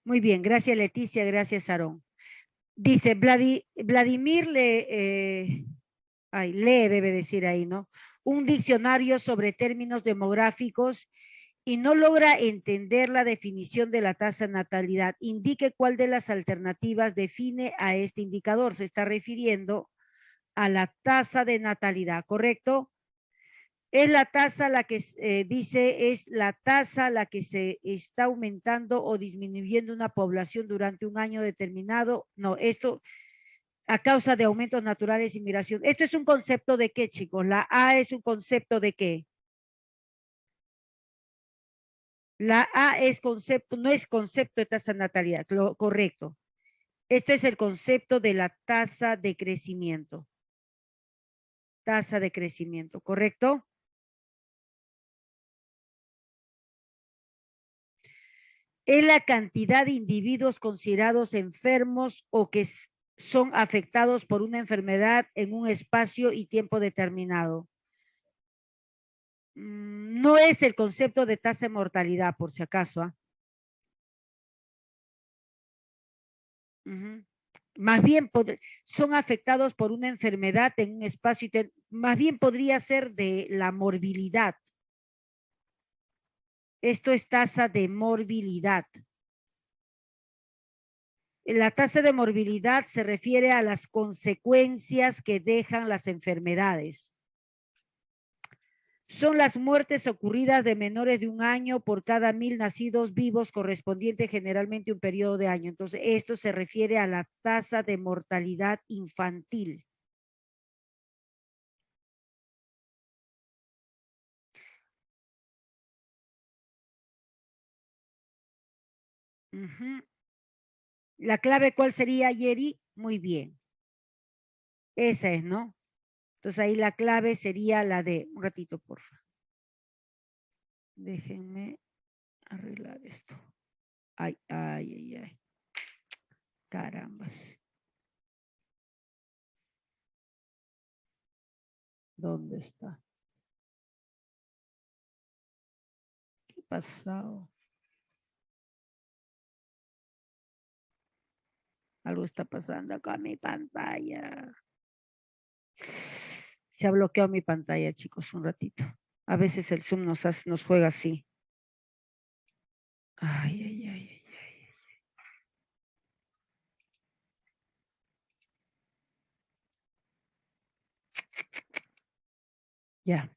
Muy bien, gracias Leticia, gracias Aarón. Dice, Vladimir lee, debe decir ahí, ¿no? Un diccionario sobre términos demográficos y no logra entender la definición de la tasa de natalidad. Indique cuál de las alternativas define a este indicador. Se está refiriendo a la tasa de natalidad, ¿correcto? Es la tasa la que dice, es la tasa la que se está aumentando o disminuyendo una población durante un año determinado. No, esto a causa de aumentos naturales y migración. ¿Esto es un concepto de qué, chicos? La A es un concepto de qué. La A es concepto, no es concepto de tasa de natalidad, correcto. Esto es el concepto de la tasa de crecimiento. Tasa de crecimiento, ¿correcto? Es la cantidad de individuos considerados enfermos o que son afectados por una enfermedad en un espacio y tiempo determinado. No es el concepto de tasa de mortalidad, por si acaso. Más bien son afectados por una enfermedad en un espacio, más bien podría ser de la morbilidad. Esto es tasa de morbilidad. La tasa de morbilidad se refiere a las consecuencias que dejan las enfermedades. Son las muertes ocurridas de menores de un año por cada 1000 nacidos vivos, correspondiente generalmente a un periodo de año. Entonces, esto se refiere a la tasa de mortalidad infantil. La clave, ¿cuál sería, Yeri? Muy bien. Esa es, ¿no? Entonces ahí la clave sería la de, un ratito, por favor. Déjenme arreglar esto. Ay, ay, ay, ay. Carambas. ¿Dónde está? ¿Qué ha pasado? Algo está pasando acá en mi pantalla. Se ha bloqueado mi pantalla, chicos, un ratito. A veces el Zoom nos juega así. Ay, ay, ay, ay, ay. Ya.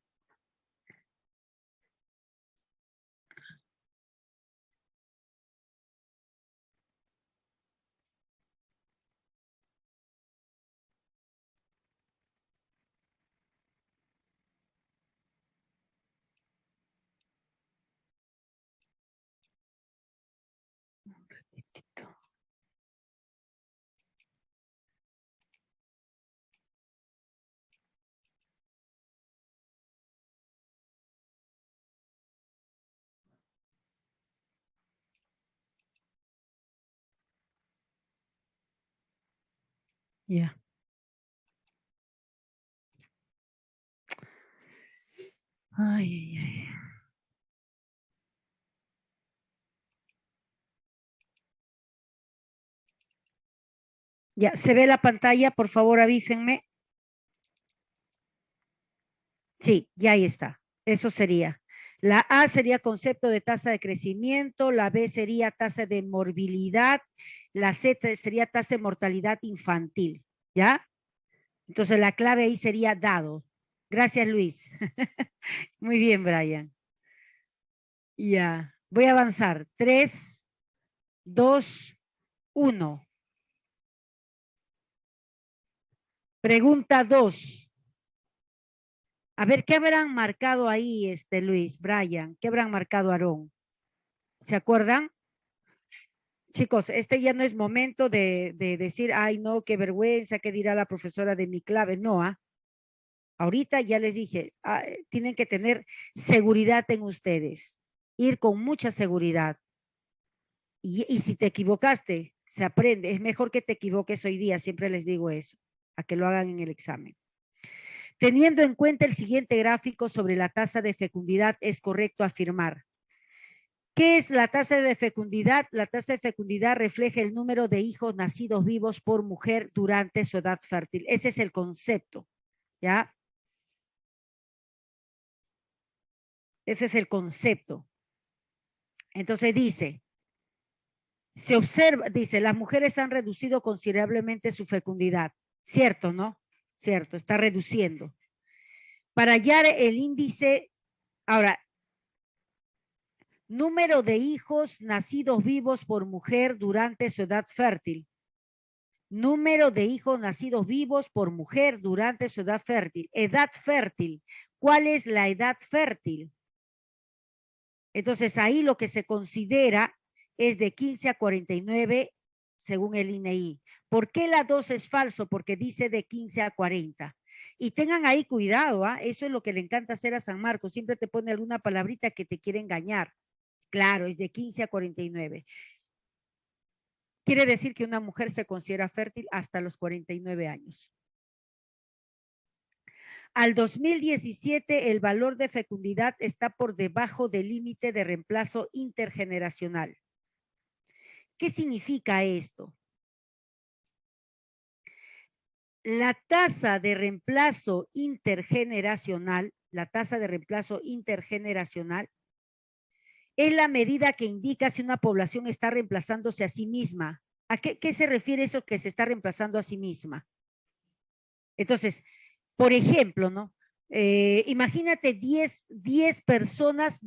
Un ratitito. Ya. Ay, ay, ay. Ya, ¿se ve la pantalla? Por favor, avísenme. Sí, ya ahí está. Eso sería. La A sería concepto de tasa de crecimiento, la B sería tasa de morbilidad, la Z sería tasa de mortalidad infantil. ¿Ya? Entonces la clave ahí sería dado. Gracias, Luis. Muy bien, Brian. Ya. Voy a avanzar. 3, 2, 1. Pregunta 2. A ver, ¿qué habrán marcado ahí, Luis, Brian? ¿Qué habrán marcado, Aarón? ¿Se acuerdan? Chicos, este ya no es momento de decir, ay, no, qué vergüenza, qué dirá la profesora de mi clave. No, ahorita ya les dije, tienen que tener seguridad en ustedes, ir con mucha seguridad. Y si te equivocaste, se aprende. Es mejor que te equivoques hoy día, siempre les digo eso, a que lo hagan en el examen. Teniendo en cuenta el siguiente gráfico sobre la tasa de fecundidad, es correcto afirmar. ¿Qué es la tasa de fecundidad? La tasa de fecundidad refleja el número de hijos nacidos vivos por mujer durante su edad fértil. Ese es el concepto, ¿ya? Ese es el concepto. Entonces dice, se observa, dice, las mujeres han reducido considerablemente su fecundidad. ¿Cierto, no? Cierto, está reduciendo. Para hallar el índice, ahora, número de hijos nacidos vivos por mujer durante su edad fértil. Número de hijos nacidos vivos por mujer durante su edad fértil. Edad fértil. ¿Cuál es la edad fértil? Entonces ahí lo que se considera es de 15 a 49 según el INEI. ¿Por qué la 2 es falso? Porque dice de 15 a 40. Y tengan ahí cuidado, eso es lo que le encanta hacer a San Marcos. Siempre te pone alguna palabrita que te quiere engañar. Claro, es de 15 a 49. Quiere decir que una mujer se considera fértil hasta los 49 años. Al 2017, el valor de fecundidad está por debajo del límite de reemplazo intergeneracional. ¿Qué significa esto? La tasa de reemplazo intergeneracional, es la medida que indica si una población está reemplazándose a sí misma. ¿A qué se refiere eso que se está reemplazando a sí misma? Entonces, por ejemplo, ¿no? Imagínate 10 personas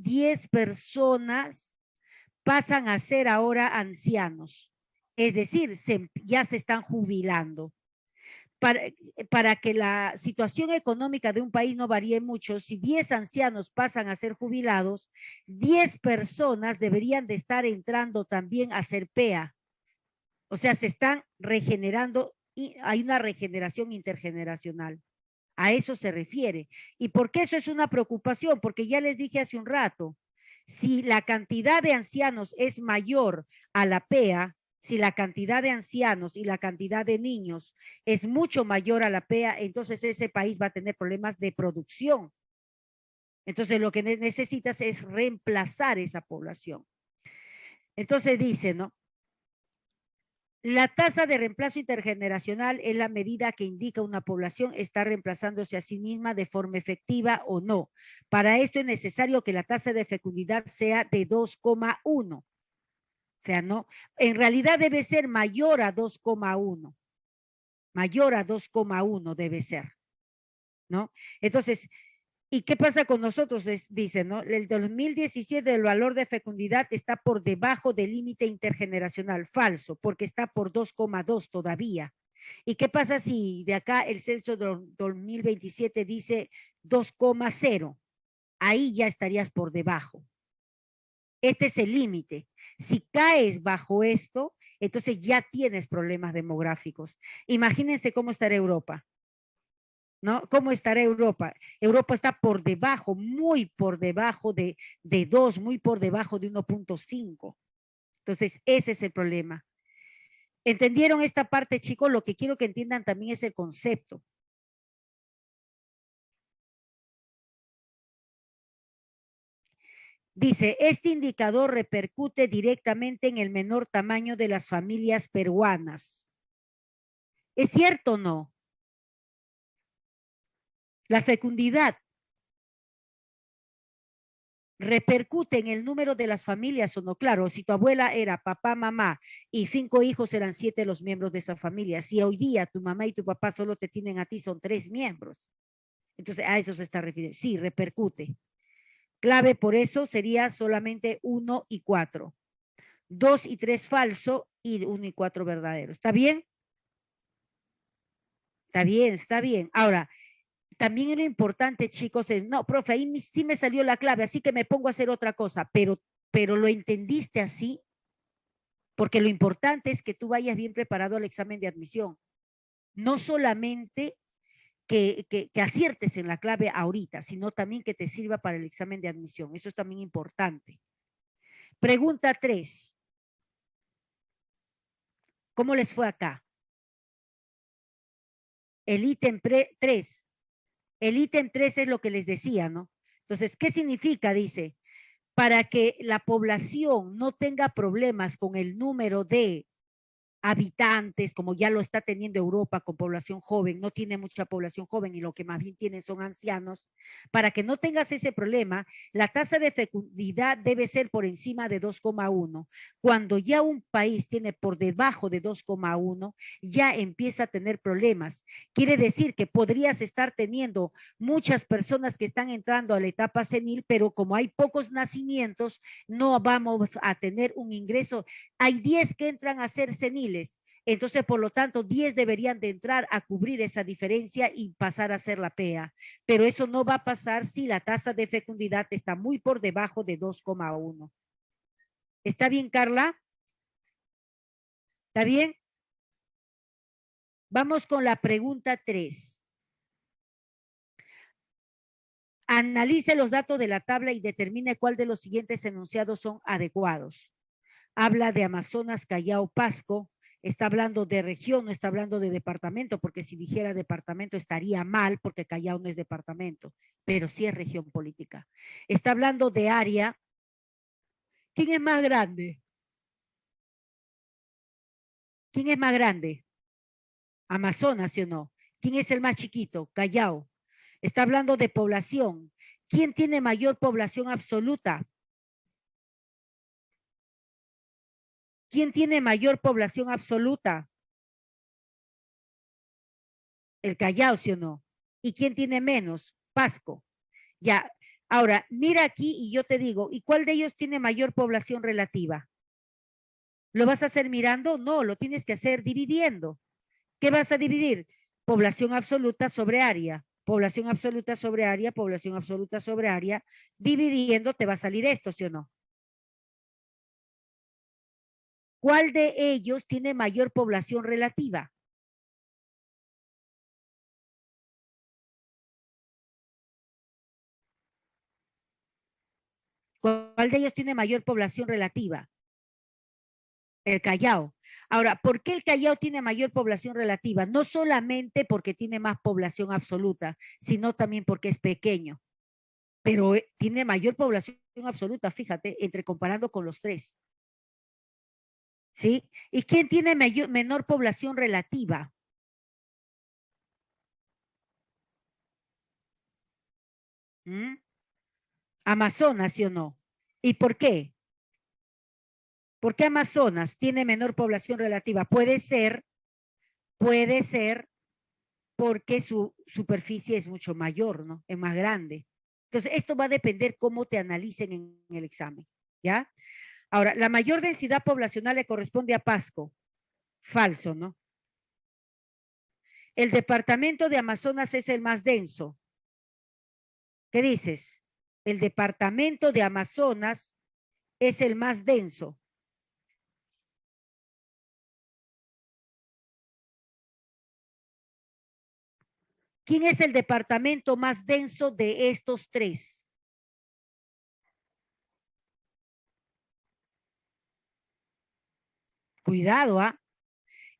pasan a ser ahora ancianos. Es decir, ya se están jubilando. Para que la situación económica de un país no varíe mucho, si 10 ancianos pasan a ser jubilados, 10 personas deberían de estar entrando también a ser PEA. O sea, se están regenerando y hay una regeneración intergeneracional. A eso se refiere. ¿Y por qué eso es una preocupación? Porque ya les dije hace un rato, si la cantidad de ancianos es mayor a la PEA, si la cantidad de ancianos y la cantidad de niños es mucho mayor a la PEA, entonces ese país va a tener problemas de producción. Entonces lo que necesitas es reemplazar esa población. Entonces dice, ¿no? La tasa de reemplazo intergeneracional es la medida que indica una población está reemplazándose a sí misma de forma efectiva o no. Para esto es necesario que la tasa de fecundidad sea de 2,1. O sea, no, en realidad debe ser mayor a 2,1. Mayor a 2,1 debe ser, ¿no? Entonces, ¿y qué pasa con nosotros? Dicen, ¿no? El 2017 el valor de fecundidad está por debajo del límite intergeneracional. Falso, porque está por 2,2 todavía. ¿Y qué pasa si de acá el censo del 2027 dice 2,0? Ahí ya estarías por debajo. Este es el límite. Si caes bajo esto, entonces ya tienes problemas demográficos. Imagínense cómo estará Europa. ¿No? ¿Cómo estará Europa? Europa está por debajo, muy por debajo de 2, muy por debajo de 1,5. Entonces, ese es el problema. ¿Entendieron esta parte, chicos? Lo que quiero que entiendan también es el concepto. Dice, este indicador repercute directamente en el menor tamaño de las familias peruanas. ¿Es cierto o no? La fecundidad repercute en el número de las familias o no. Claro, si tu abuela era papá, mamá y 5 hijos, eran 7 los miembros de esa familia. Si hoy día tu mamá y tu papá solo te tienen a ti, son 3 miembros. Entonces, a eso se está refiriendo. Sí, repercute. Clave por eso sería solamente 1 y 4. 2 y 3 falso y 1 y 4 verdadero. ¿Está bien? Está bien, está bien. Ahora, también lo importante, chicos, es, no, profe, ahí sí me salió la clave, así que me pongo a hacer otra cosa, pero pero lo entendiste así, porque lo importante es que tú vayas bien preparado al examen de admisión. No solamente que aciertes en la clave ahorita, sino también que te sirva para el examen de admisión. Eso es también importante. Pregunta 3. ¿Cómo les fue acá? El ítem 3. El ítem 3 es lo que les decía, ¿no? Entonces, ¿qué significa? Dice, para que la población no tenga problemas con el número de habitantes, como ya lo está teniendo Europa con población joven, no tiene mucha población joven y lo que más bien tienen son ancianos. Para que no tengas ese problema, la tasa de fecundidad debe ser por encima de 2,1. Cuando ya un país tiene por debajo de 2,1, ya empieza a tener problemas. Quiere decir que podrías estar teniendo muchas personas que están entrando a la etapa senil, pero como hay pocos nacimientos, no vamos a tener un ingreso. Hay 10 que entran a ser seniles. Entonces, por lo tanto, 10 deberían de entrar a cubrir esa diferencia y pasar a ser la PEA. Pero eso no va a pasar si la tasa de fecundidad está muy por debajo de 2,1. ¿Está bien, Carla? ¿Está bien? Vamos con la pregunta 3. Analice los datos de la tabla y determine cuál de los siguientes enunciados son adecuados. Habla de Amazonas, Callao, Pasco. Está hablando de región, no está hablando de departamento, porque si dijera departamento estaría mal, porque Callao no es departamento, pero sí es región política. Está hablando de área. ¿Quién es más grande? ¿Quién es más grande? Amazonas, ¿sí o no? ¿Quién es el más chiquito? Callao. Está hablando de población. ¿Quién tiene mayor población absoluta? ¿Quién tiene mayor población absoluta? El Callao, ¿sí o no? ¿Y quién tiene menos? Pasco. Ya. Ahora, mira aquí y yo te digo, ¿y cuál de ellos tiene mayor población relativa? ¿Lo vas a hacer mirando? No, lo tienes que hacer dividiendo. ¿Qué vas a dividir? Población absoluta sobre área. Población absoluta sobre área, población absoluta sobre área. Dividiendo te va a salir esto, ¿sí o no? ¿Cuál de ellos tiene mayor población relativa? ¿Cuál de ellos tiene mayor población relativa? El Callao. Ahora, ¿por qué el Callao tiene mayor población relativa? No solamente porque tiene más población absoluta, sino también porque es pequeño. Pero tiene mayor población absoluta, fíjate, entre comparando con los 3. ¿Sí? ¿Y quién tiene menor población relativa? ¿Mm? Amazonas, ¿sí o no? ¿Y por qué? ¿Por qué Amazonas tiene menor población relativa? Puede ser porque su superficie es mucho mayor, ¿no? Es más grande. Entonces, esto va a depender cómo te analicen en el examen, ¿ya? Ahora, la mayor densidad poblacional le corresponde a Pasco. Falso, ¿no? El departamento de Amazonas es el más denso. ¿Qué dices? El departamento de Amazonas es el más denso. ¿Quién es el departamento más denso de estos 3? Cuidado, ¿ah?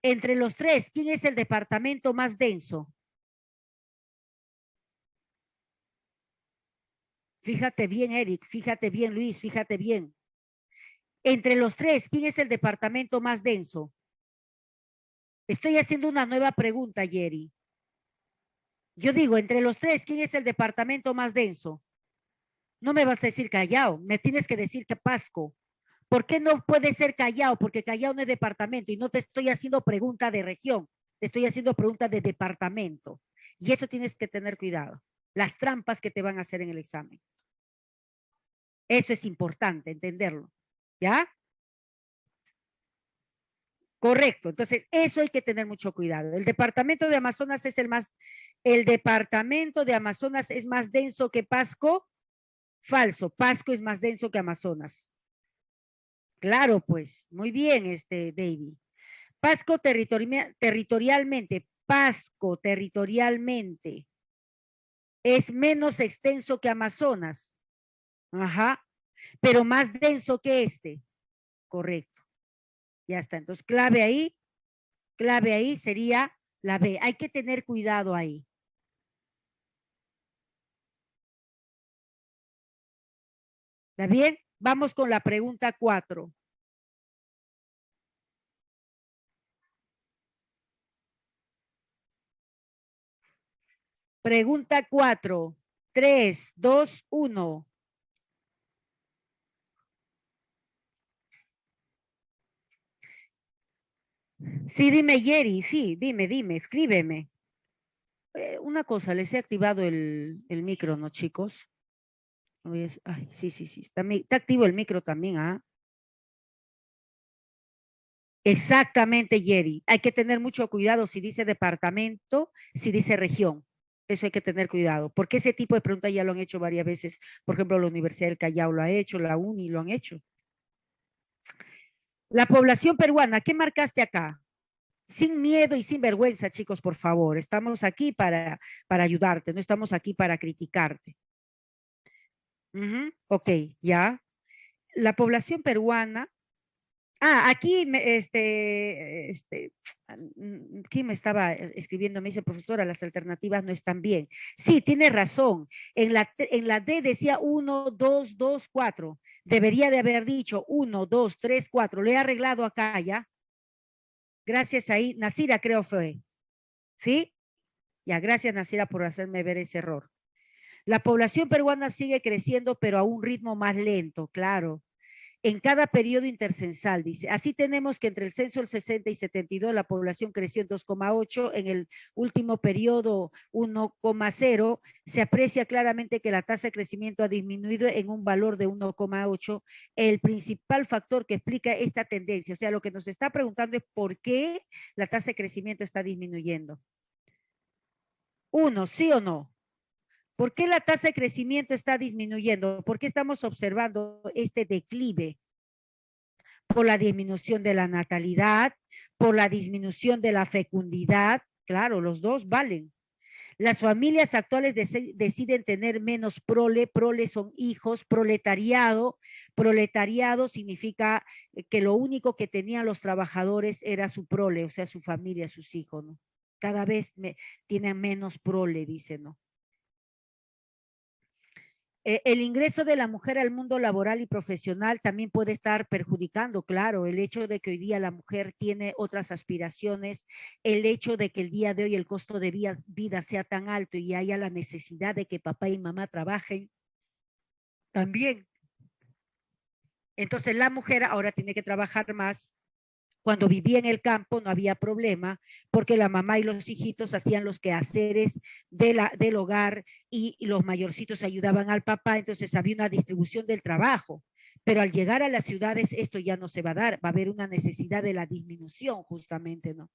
Entre los 3, ¿quién es el departamento más denso? Fíjate bien, Eric, fíjate bien, Luis, fíjate bien. Entre los 3, ¿quién es el departamento más denso? Estoy haciendo una nueva pregunta, Jerry. Yo digo, entre los 3, ¿quién es el departamento más denso? No me vas a decir Callao, me tienes que decir que Pasco. ¿Por qué no puede ser Callao? Porque Callao no es departamento y no te estoy haciendo pregunta de región, te estoy haciendo pregunta de departamento. Y eso tienes que tener cuidado. Las trampas que te van a hacer en el examen. Eso es importante entenderlo. ¿Ya? Correcto. Entonces, eso hay que tener mucho cuidado. El departamento de Amazonas es el departamento de Amazonas es más denso que Pasco. Falso. Pasco es más denso que Amazonas. Claro, pues, muy bien, David. Pasco territorialmente es menos extenso que Amazonas. Ajá, pero más denso que este. Correcto. Ya está. Entonces, clave ahí sería la B. Hay que tener cuidado ahí. ¿Está bien? Vamos con la pregunta 4. Pregunta 4. 3, 2, 1. Sí, dime, Jerry. Sí, dime, escríbeme. Una cosa, les he activado el micro, ¿no, chicos? Ay, sí. Está activo el micro también, ¿ah? Exactamente, Jerry. Hay que tener mucho cuidado si dice departamento, si dice región. Eso hay que tener cuidado, porque ese tipo de preguntas ya lo han hecho varias veces. Por ejemplo, la Universidad del Callao lo ha hecho, la UNI lo han hecho. La población peruana, ¿qué marcaste acá? Sin miedo y sin vergüenza, chicos, por favor. Estamos aquí para ayudarte, no estamos aquí para criticarte. Ok, ya. La población peruana. Aquí, ¿quién me estaba escribiendo? Me dice, profesora, las alternativas no están bien. Sí, tiene razón. En la D decía 1, 2, 2, 4. Debería de haber dicho 1, 2, 3, 4. Lo he arreglado acá ya. Gracias ahí. Nasira creo fue. ¿Sí? Ya, gracias Nasira por hacerme ver ese error. La población peruana sigue creciendo, pero a un ritmo más lento, claro. En cada periodo intercensal, dice. Así tenemos que entre el censo del 60 y 72 la población creció en 2,8, en el último periodo 1,0. Se aprecia claramente que la tasa de crecimiento ha disminuido en un valor de 1,8. El principal factor que explica esta tendencia, o sea, lo que nos está preguntando es por qué la tasa de crecimiento está disminuyendo. Uno, ¿sí o no? ¿Por qué la tasa de crecimiento está disminuyendo? ¿Por qué estamos observando este declive? Por la disminución de la natalidad, por la disminución de la fecundidad. Claro, los dos valen. Las familias actuales deciden tener menos prole son hijos, proletariado significa que lo único que tenían los trabajadores era su prole, o sea, su familia, sus hijos, ¿no? Cada vez tienen menos prole, dice, ¿no? El ingreso de la mujer al mundo laboral y profesional también puede estar perjudicando, claro, el hecho de que hoy día la mujer tiene otras aspiraciones, el hecho de que el día de hoy el costo de vida sea tan alto y haya la necesidad de que papá y mamá trabajen también. Entonces la mujer ahora tiene que trabajar más. Cuando vivía en el campo no había problema porque la mamá y los hijitos hacían los quehaceres del hogar y los mayorcitos ayudaban al papá, entonces había una distribución del trabajo. Pero al llegar a las ciudades esto ya no se va a dar, va a haber una necesidad de la disminución justamente, ¿no?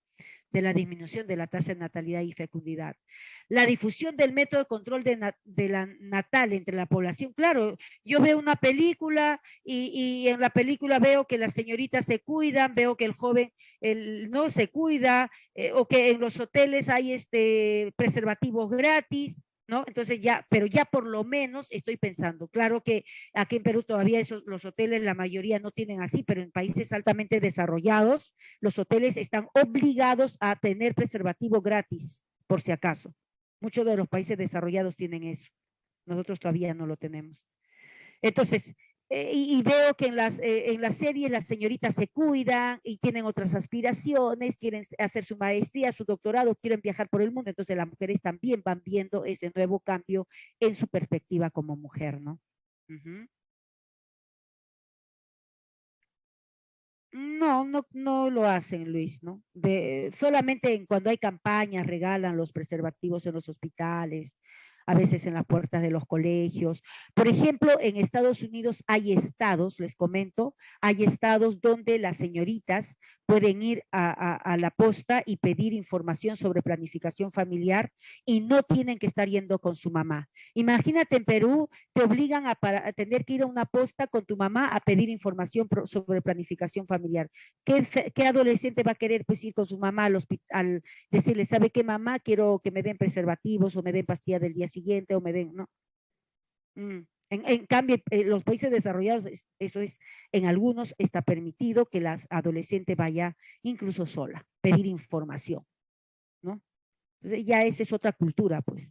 De la disminución de la tasa de natalidad y fecundidad. La difusión del método de control de la natal entre la población. Claro, yo veo una película y en la película veo que las señoritas se cuidan, veo que el joven no se cuida, o que en los hoteles hay preservativos gratis, ¿no? Entonces ya, pero ya por lo menos estoy pensando, claro que aquí en Perú todavía los hoteles, la mayoría no tienen así, pero en países altamente desarrollados, los hoteles están obligados a tener preservativo gratis, por si acaso. Muchos de los países desarrollados tienen eso. Nosotros todavía no lo tenemos. Entonces, y veo que en las series las señoritas se cuidan y tienen otras aspiraciones, quieren hacer su maestría, su doctorado, quieren viajar por el mundo. Entonces, las mujeres también van viendo ese nuevo cambio en su perspectiva como mujer, ¿no? No lo hacen, Luis, ¿no? Solamente cuando hay campañas regalan los preservativos en los hospitales, a veces en las puertas de los colegios. Por ejemplo, en Estados Unidos hay estados, les comento, hay estados donde las señoritas pueden ir a la posta y pedir información sobre planificación familiar y no tienen que estar yendo con su mamá. Imagínate, en Perú te obligan a tener que ir a una posta con tu mamá a pedir información sobre planificación familiar. ¿Qué adolescente va a querer pues ir con su mamá al decirle, ¿sabe qué, mamá? Quiero que me den preservativos o me den pastillas del día siguiente o me den, ¿no? En cambio, en los países desarrollados, eso es, en algunos está permitido que las adolescentes vaya incluso sola, pedir información, ¿no? Entonces ya esa es otra cultura, pues.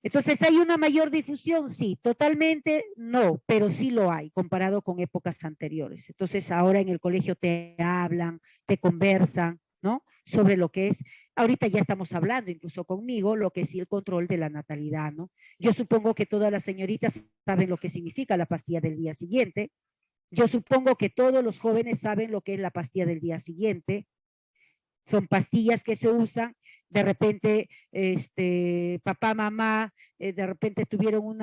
Entonces, ¿hay una mayor difusión? Sí, totalmente no, pero sí lo hay comparado con épocas anteriores. Entonces, ahora en el colegio te hablan, te conversan, ¿no? Sobre lo que es, ahorita ya estamos hablando incluso conmigo, lo que es el control de la natalidad, ¿no? Yo supongo que todas las señoritas saben lo que significa la pastilla del día siguiente. Yo supongo que todos los jóvenes saben lo que es la pastilla del día siguiente. Son pastillas que se usan, de repente, papá, mamá, de repente tuvieron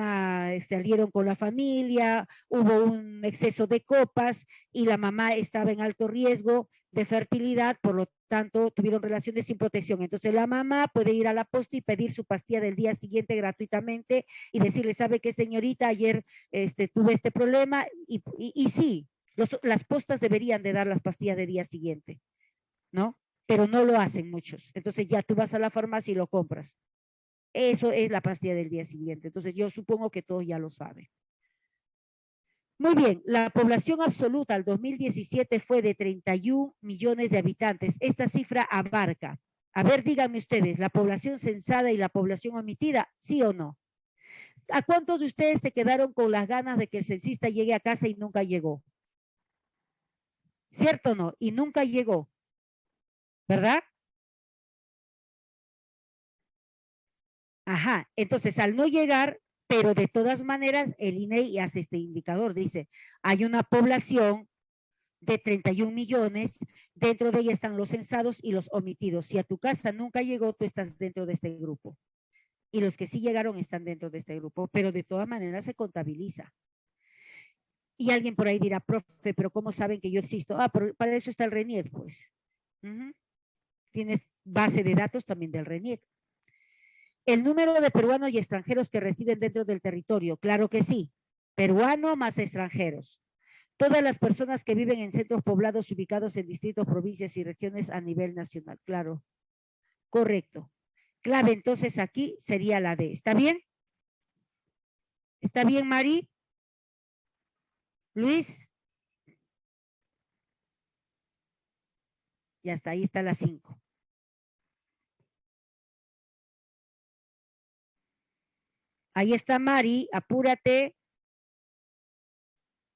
salieron con la familia, hubo un exceso de copas y la mamá estaba en alto riesgo de fertilidad, por lo tanto tuvieron relaciones sin protección. Entonces la mamá puede ir a la posta y pedir su pastilla del día siguiente gratuitamente y decirle, ¿sabe qué, señorita? Ayer tuve este problema y sí, las postas deberían de dar las pastillas del día siguiente, ¿no? Pero no lo hacen muchos. Entonces ya tú vas a la farmacia y lo compras. Eso es la pastilla del día siguiente. Entonces yo supongo que todos ya lo saben. Muy bien, la población absoluta al 2017 fue de 31 millones de habitantes. Esta cifra abarca, a ver, díganme ustedes, la población censada y la población omitida, ¿sí o no? ¿A cuántos de ustedes se quedaron con las ganas de que el censista llegue a casa y nunca llegó? ¿Cierto o no? Y nunca llegó, ¿verdad? Ajá, entonces al no llegar, pero de todas maneras el INEI hace este indicador, dice, hay una población de 31 millones, dentro de ella están los censados y los omitidos. Si a tu casa nunca llegó, tú estás dentro de este grupo. Y los que sí llegaron están dentro de este grupo, pero de todas maneras se contabiliza. Y alguien por ahí dirá, profe, pero ¿cómo saben que yo existo? Ah, para eso está el RENIEC, pues. Tienes base de datos también del RENIEC. El número de peruanos y extranjeros que residen dentro del territorio, claro que sí. Peruano más extranjeros. Todas las personas que viven en centros poblados ubicados en distritos, provincias y regiones a nivel nacional, claro. Correcto. Clave entonces aquí sería la D. ¿Está bien? ¿Está bien, Mari? Luis. Ya está, ahí está la 5. Ahí está Mari, apúrate.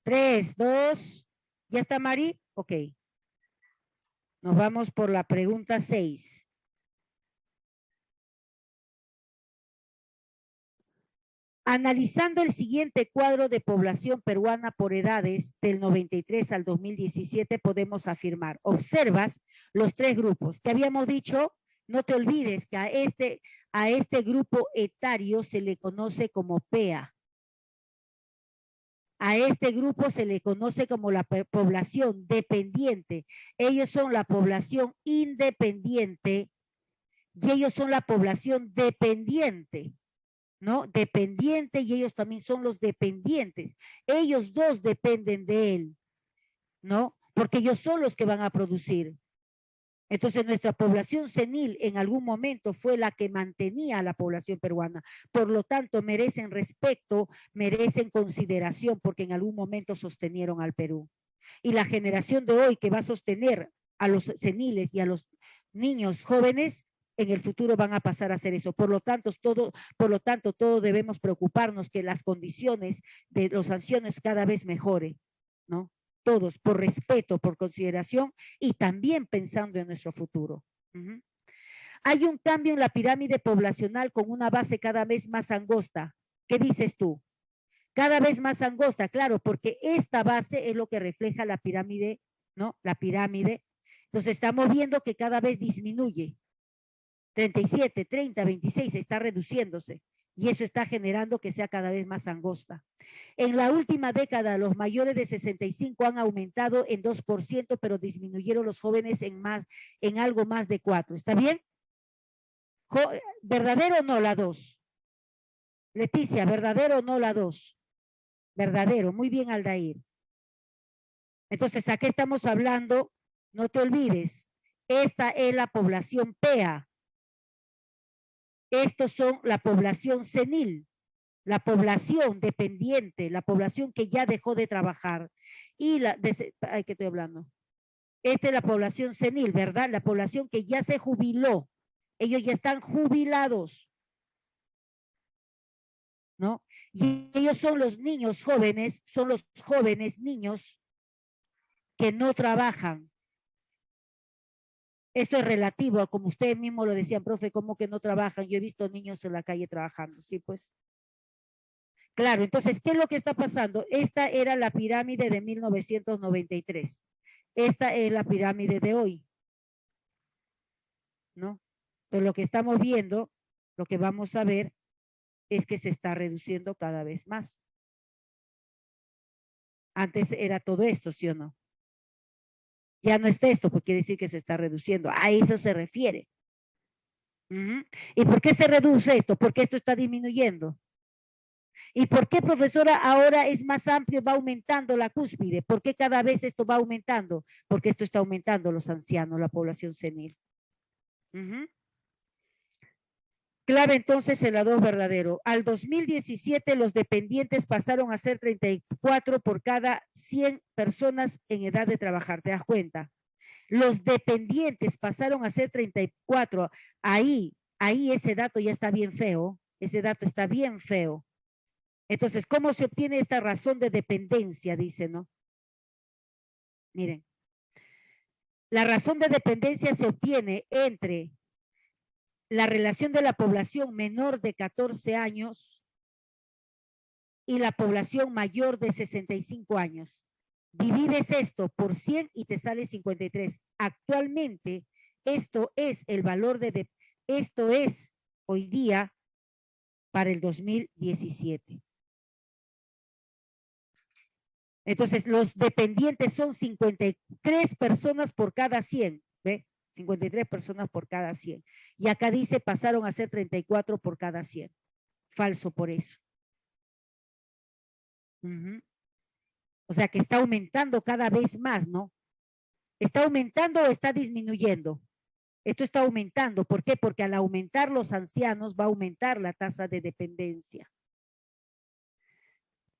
3, 2. ¿Ya está Mari? Ok. Nos vamos por la pregunta 6. Analizando el siguiente cuadro de población peruana por edades del 93 al 2017, podemos afirmar, observas los 3 grupos que habíamos dicho, no te olvides que a este grupo etario se le conoce como PEA. A este grupo se le conoce como la población dependiente. Ellos son la población independiente y ellos son la población dependiente, ¿no? Dependiente y ellos también son los dependientes. Ellos dos dependen de él, ¿no? Porque ellos son los que van a producir. Entonces nuestra población senil en algún momento fue la que mantenía a la población peruana. Por lo tanto, merecen respeto, merecen consideración porque en algún momento sostenieron al Perú. Y la generación de hoy que va a sostener a los seniles y a los niños jóvenes, en el futuro van a pasar a hacer eso. Por lo tanto, todos debemos preocuparnos que las condiciones de los ancianos cada vez mejoren, ¿no? Todos, por respeto, por consideración y también pensando en nuestro futuro. Hay un cambio en la pirámide poblacional con una base cada vez más angosta. ¿Qué dices tú? Cada vez más angosta, claro, porque esta base es lo que refleja la pirámide, ¿no? La pirámide. Entonces estamos viendo que cada vez disminuye. 37, 30, 26 está reduciéndose y eso está generando que sea cada vez más angosta. En la última década, los mayores de 65 han aumentado en 2%, pero disminuyeron los jóvenes en algo más de 4%. ¿Está bien? ¿Verdadero o no la 2? Leticia, ¿verdadero o no la 2? Verdadero. Muy bien, Aldair. Entonces, ¿a qué estamos hablando? No te olvides. Esta es la población PEA. Estos son la población senil, la población dependiente, la población que ya dejó de trabajar. Y ¿qué estoy hablando? Esta es la población senil, ¿verdad? La población que ya se jubiló. Ellos ya están jubilados, ¿no? Y ellos son los niños jóvenes, son los jóvenes niños que no trabajan. Esto es relativo, como ustedes mismos lo decían, profe, ¿cómo que no trabajan? Yo he visto niños en la calle trabajando, sí, pues. Claro, entonces, ¿qué es lo que está pasando? Esta era la pirámide de 1993. Esta es la pirámide de hoy, ¿no? Entonces, lo que estamos viendo, lo que vamos a ver, es que se está reduciendo cada vez más. Antes era todo esto, ¿sí o no? Ya no está esto, porque quiere decir que se está reduciendo. A eso se refiere. ¿Y por qué se reduce esto? Porque esto está disminuyendo. ¿Y por qué, profesora, ahora es más amplio, va aumentando la cúspide? ¿Por qué cada vez esto va aumentando? Porque esto está aumentando los ancianos, la población senil. Clave entonces el A2 verdadero. Al 2017 los dependientes pasaron a ser 34 por cada 100 personas en edad de trabajar. ¿Te das cuenta? Los dependientes pasaron a ser 34. Ahí ese dato ya está bien feo. Ese dato está bien feo. Entonces, ¿cómo se obtiene esta razón de dependencia? Dice, ¿no? Miren. La razón de dependencia se obtiene entre la relación de la población menor de 14 años y la población mayor de 65 años. Divides esto por 100 y te sale 53. Actualmente, esto es el valor esto es hoy día para el 2017. Entonces, los dependientes son 53 personas por cada 100, ¿ve? 53 personas por cada 100. Y acá dice pasaron a ser 34 por cada 100. Falso por eso. O sea que está aumentando cada vez más, ¿no? ¿Está aumentando o está disminuyendo? Esto está aumentando. ¿Por qué? Porque al aumentar los ancianos va a aumentar la tasa de dependencia.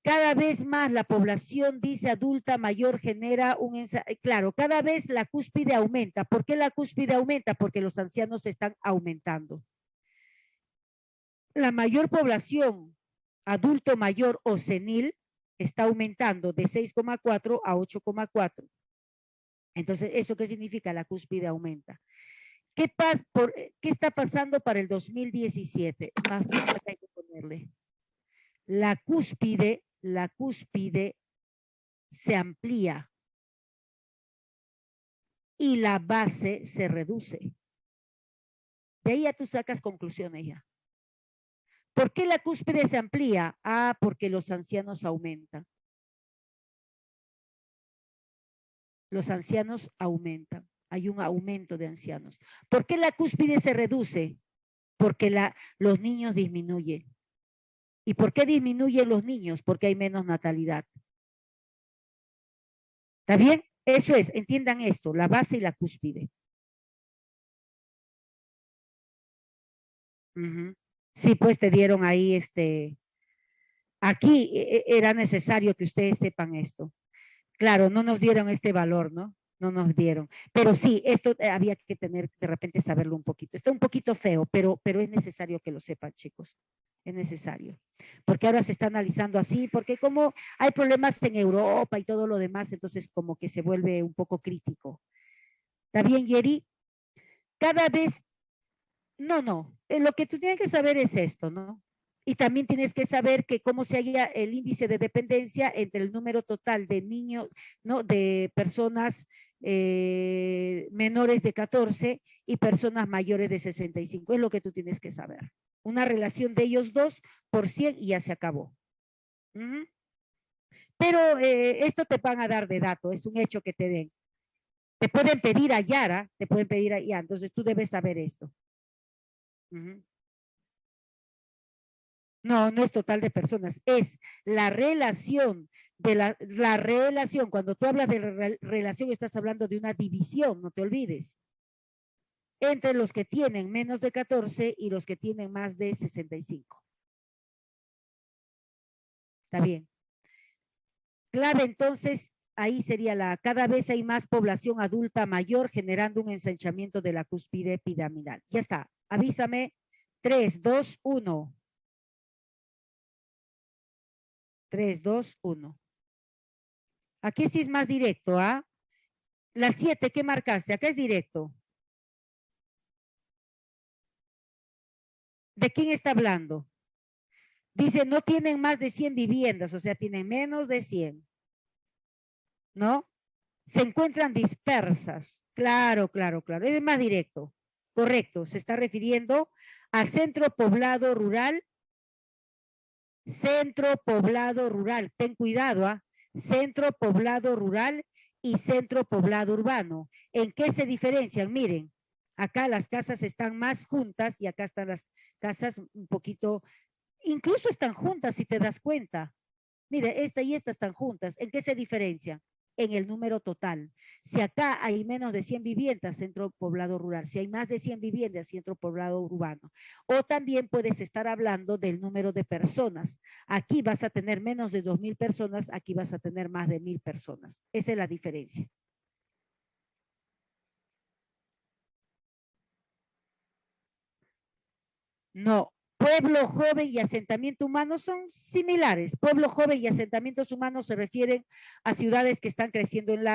Cada vez más la población, dice, adulta mayor genera claro, cada vez la cúspide aumenta. ¿Por qué la cúspide aumenta? Porque los ancianos están aumentando. La mayor población, adulto mayor o senil, está aumentando de 6,4 a 8,4. Entonces, ¿eso qué significa? La cúspide aumenta. ¿Qué está pasando para el 2017? Más hay que ponerle. La cúspide se amplía y la base se reduce. De ahí ya tú sacas conclusiones ya. ¿Por qué la cúspide se amplía? Ah, porque los ancianos aumentan. Los ancianos aumentan. Hay un aumento de ancianos. ¿Por qué la cúspide se reduce? Porque los niños disminuyen. ¿Y por qué disminuyen los niños? Porque hay menos natalidad. ¿Está bien? Eso es, entiendan esto, la base y la cúspide. Sí, pues te dieron ahí aquí era necesario que ustedes sepan esto. Claro, no nos dieron este valor, ¿no? No nos dieron. Pero sí, esto había que tener, de repente, saberlo un poquito. Está un poquito feo, pero es necesario que lo sepan, chicos. Es necesario. Porque ahora se está analizando así, porque como hay problemas en Europa y todo lo demás, entonces como que se vuelve un poco crítico. ¿Está bien, Yeri? Cada vez, no. Lo que tú tienes que saber es esto, ¿no? Y también tienes que saber que cómo se halla el índice de dependencia entre el número total de niños, ¿no? De personas menores de 14 y personas mayores de 65. Es lo que tú tienes que saber. Una relación de ellos dos por 100 y ya se acabó. Pero esto te van a dar de dato, es un hecho que te den. Te pueden pedir a Yara, te pueden pedir a ya, entonces tú debes saber esto. No, no es total de personas, es la relación de la relación. Cuando tú hablas de relación, estás hablando de una división, no te olvides, entre los que tienen menos de 14 y los que tienen más de 65. Está bien. Clave, entonces, ahí sería cada vez hay más población adulta mayor generando un ensanchamiento de la cúspide piramidal. Ya está, avísame. 3, 2, 1. 3, 2, 1. Aquí sí es más directo, ¿ah? La 7, ¿qué marcaste? Acá es directo. ¿De quién está hablando? Dice, no tienen más de 100 viviendas, o sea, tienen menos de 100. ¿No? Se encuentran dispersas. Claro, claro, claro. Es más directo. Correcto. Se está refiriendo a centro poblado rural. Centro poblado rural. Ten cuidado, ¿ah? Centro poblado rural y centro poblado urbano. ¿En qué se diferencian? Miren, acá las casas están más juntas y acá están las casas un poquito, incluso están juntas si te das cuenta. Mire, esta y esta están juntas. ¿En qué se diferencian? En el número total. Si acá hay menos de 100 viviendas, centro poblado rural. Si hay más de 100 viviendas, centro poblado urbano. O también puedes estar hablando del número de personas. Aquí vas a tener menos de 2,000 personas, aquí vas a tener más de 1,000 personas. Esa es la diferencia. No, pueblo joven y asentamiento humano son similares. Pueblo joven y asentamientos humanos se refieren a ciudades que están creciendo en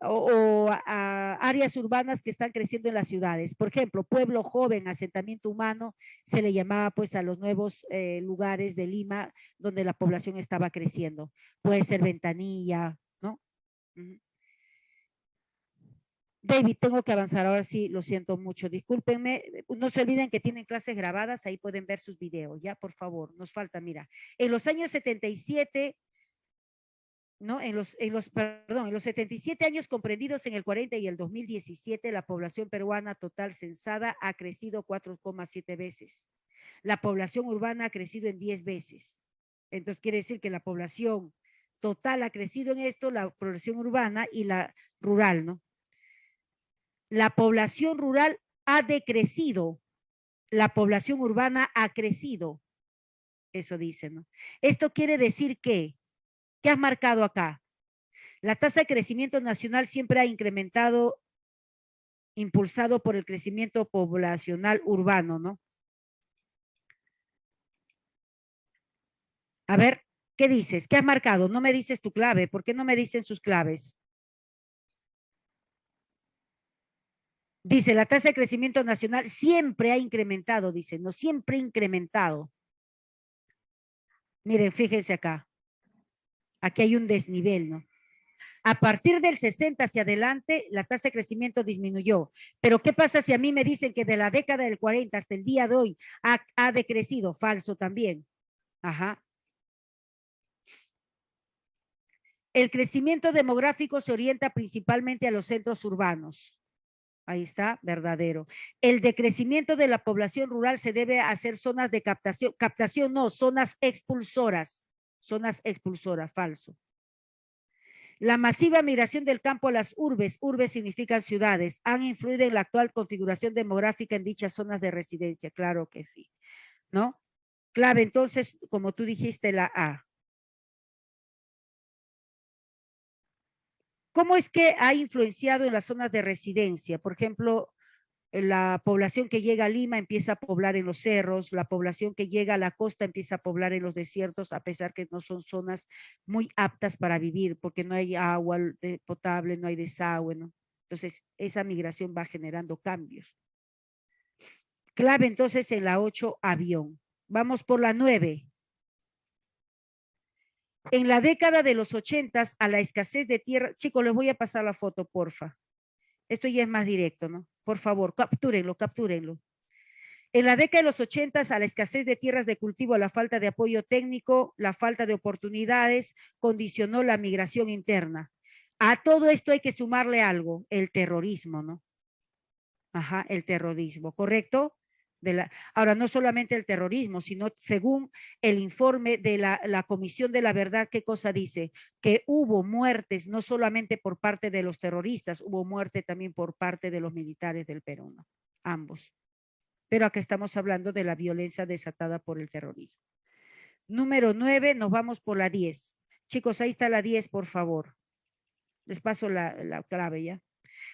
o a áreas urbanas que están creciendo en las ciudades. Por ejemplo, pueblo joven, asentamiento humano, se le llamaba pues a los nuevos lugares de Lima donde la población estaba creciendo. Puede ser Ventanilla, ¿no? David, tengo que avanzar ahora sí, lo siento mucho, discúlpenme, no se olviden que tienen clases grabadas, ahí pueden ver sus videos, ya, por favor, nos falta, mira, en los años 77, ¿no? En los 77 años comprendidos en el 40 y el 2017, la población peruana total censada ha crecido 4,7 veces. La población urbana ha crecido en 10 veces. Entonces quiere decir que la población total ha crecido en esto, la población urbana y la rural, ¿no? La población rural ha decrecido, la población urbana ha crecido. Eso dice, ¿no? Esto quiere decir que, ¿qué has marcado acá? La tasa de crecimiento nacional siempre ha incrementado, impulsado por el crecimiento poblacional urbano, ¿no? A ver, ¿qué dices? ¿Qué has marcado? No me dices tu clave. ¿Por qué no me dicen sus claves? Dice, la tasa de crecimiento nacional siempre ha incrementado, dice, no siempre ha incrementado. Miren, fíjense acá. Aquí hay un desnivel, ¿no? A partir del 60 hacia adelante, la tasa de crecimiento disminuyó. Pero ¿qué pasa si a mí me dicen que de la década del 40 hasta el día de hoy ha decrecido? Falso también. Ajá. El crecimiento demográfico se orienta principalmente a los centros urbanos. Ahí está, verdadero. El decrecimiento de la población rural se debe a hacer zonas de captación. Captación no, zonas expulsoras. Zonas expulsoras, falso. La masiva migración del campo a las urbes significan ciudades, han influido en la actual configuración demográfica en dichas zonas de residencia. Claro que sí, ¿no? Clave, entonces, como tú dijiste, la A. ¿Cómo es que ha influenciado en las zonas de residencia? Por ejemplo, la población que llega a Lima empieza a poblar en los cerros, la población que llega a la costa empieza a poblar en los desiertos, a pesar que no son zonas muy aptas para vivir, porque no hay agua potable, no hay desagüe, ¿no? Entonces, esa migración va generando cambios. Clave entonces en la 8, avión. Vamos por la 9. En la década de los 80, a la escasez de tierra, chicos, les voy a pasar la foto, porfa. Esto ya es más directo, ¿no? Por favor, captúrenlo, captúrenlo. En la década de los 80, a la escasez de tierras de cultivo, a la falta de apoyo técnico, la falta de oportunidades, condicionó la migración interna. A todo esto hay que sumarle algo, el terrorismo, ¿no? Ajá, el terrorismo, ¿correcto? Ahora, no solamente el terrorismo, sino según el informe de la Comisión de la Verdad, ¿qué cosa dice? Que hubo muertes no solamente por parte de los terroristas, hubo muerte también por parte de los militares del Perú, ¿no? Ambos. Pero acá estamos hablando de la violencia desatada por el terrorismo. Número 9, nos vamos por la 10. Chicos, ahí está la 10, por favor. Les paso la clave ya.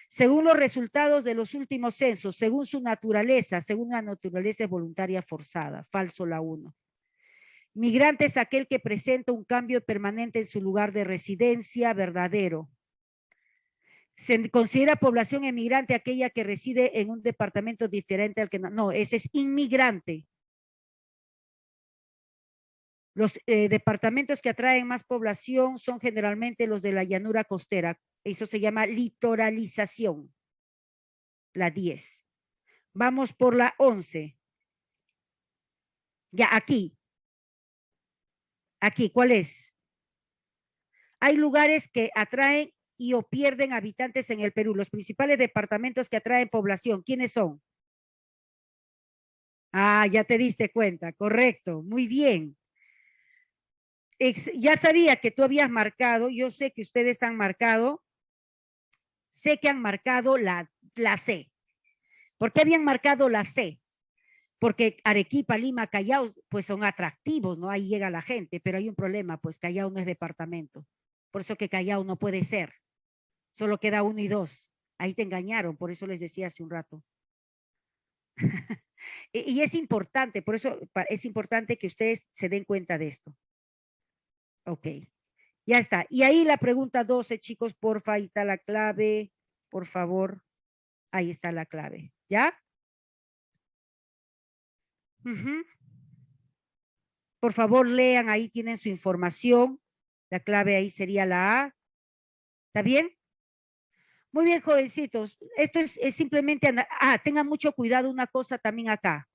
Según los resultados de los últimos censos, según su naturaleza, según la naturaleza es voluntaria forzada, falso la 1. Migrante es aquel que presenta un cambio permanente en su lugar de residencia, verdadero. Se considera población emigrante aquella que reside en un departamento diferente al que no, ese es inmigrante. Los departamentos que atraen más población son generalmente los de la llanura costera. Eso se llama litoralización. La 10. Vamos por la 11. Ya, aquí. Aquí, ¿cuál es? Hay lugares que atraen y o pierden habitantes en el Perú. Los principales departamentos que atraen población, ¿quiénes son? Ah, ya te diste cuenta, correcto, muy bien. Ya sabía que tú habías marcado, yo sé que ustedes han marcado, sé que han marcado la C. ¿Por qué habían marcado la C? Porque Arequipa, Lima, Callao, pues son atractivos, ¿no? Ahí llega la gente, pero hay un problema, pues Callao no es departamento. Por eso que Callao no puede ser. Solo queda 1 y 2. Ahí te engañaron, por eso les decía hace un rato. Y es importante, por eso es importante que ustedes se den cuenta de esto. Ok, ya está. Y ahí la pregunta 12, chicos, porfa, ahí está la clave, por favor. Ahí está la clave, ¿ya? Por favor, lean, ahí tienen su información. La clave ahí sería la A. ¿Está bien? Muy bien, jovencitos. Esto es simplemente, tengan mucho cuidado una cosa también acá.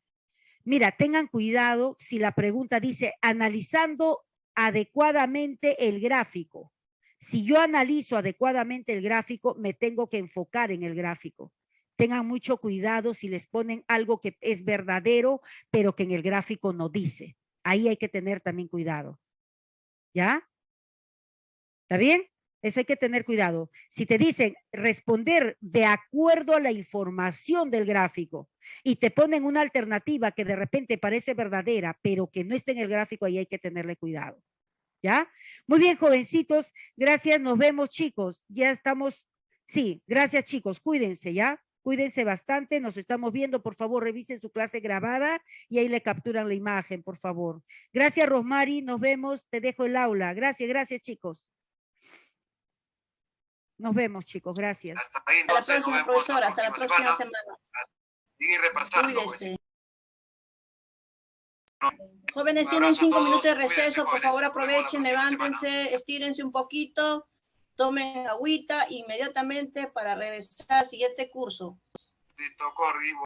Mira, tengan cuidado si la pregunta dice analizando adecuadamente el gráfico. Si yo analizo adecuadamente el gráfico, me tengo que enfocar en el gráfico. Tengan mucho cuidado si les ponen algo que es verdadero, pero que en el gráfico no dice. Ahí hay que tener también cuidado. ¿Ya? ¿Está bien? Eso hay que tener cuidado. Si te dicen responder de acuerdo a la información del gráfico y te ponen una alternativa que de repente parece verdadera, pero que no está en el gráfico, ahí hay que tenerle cuidado. ¿Ya? Muy bien, jovencitos. Gracias. Nos vemos, chicos. Ya estamos. Sí, gracias, chicos. Cuídense, ¿ya? Cuídense bastante. Nos estamos viendo. Por favor, revisen su clase grabada y ahí le capturan la imagen, por favor. Gracias, Rosmary. Nos vemos. Te dejo el aula. Gracias, gracias, chicos. Nos vemos, chicos. Gracias. Hasta ahí, entonces, hasta la próxima, profesora. Hasta la próxima semana. Y repasando. Cuídese. Jóvenes, tienen 5 minutos de receso. Por favor, aprovechen, levántense, estírense un poquito, tomen agüita inmediatamente para regresar al siguiente curso. Listo, Corri.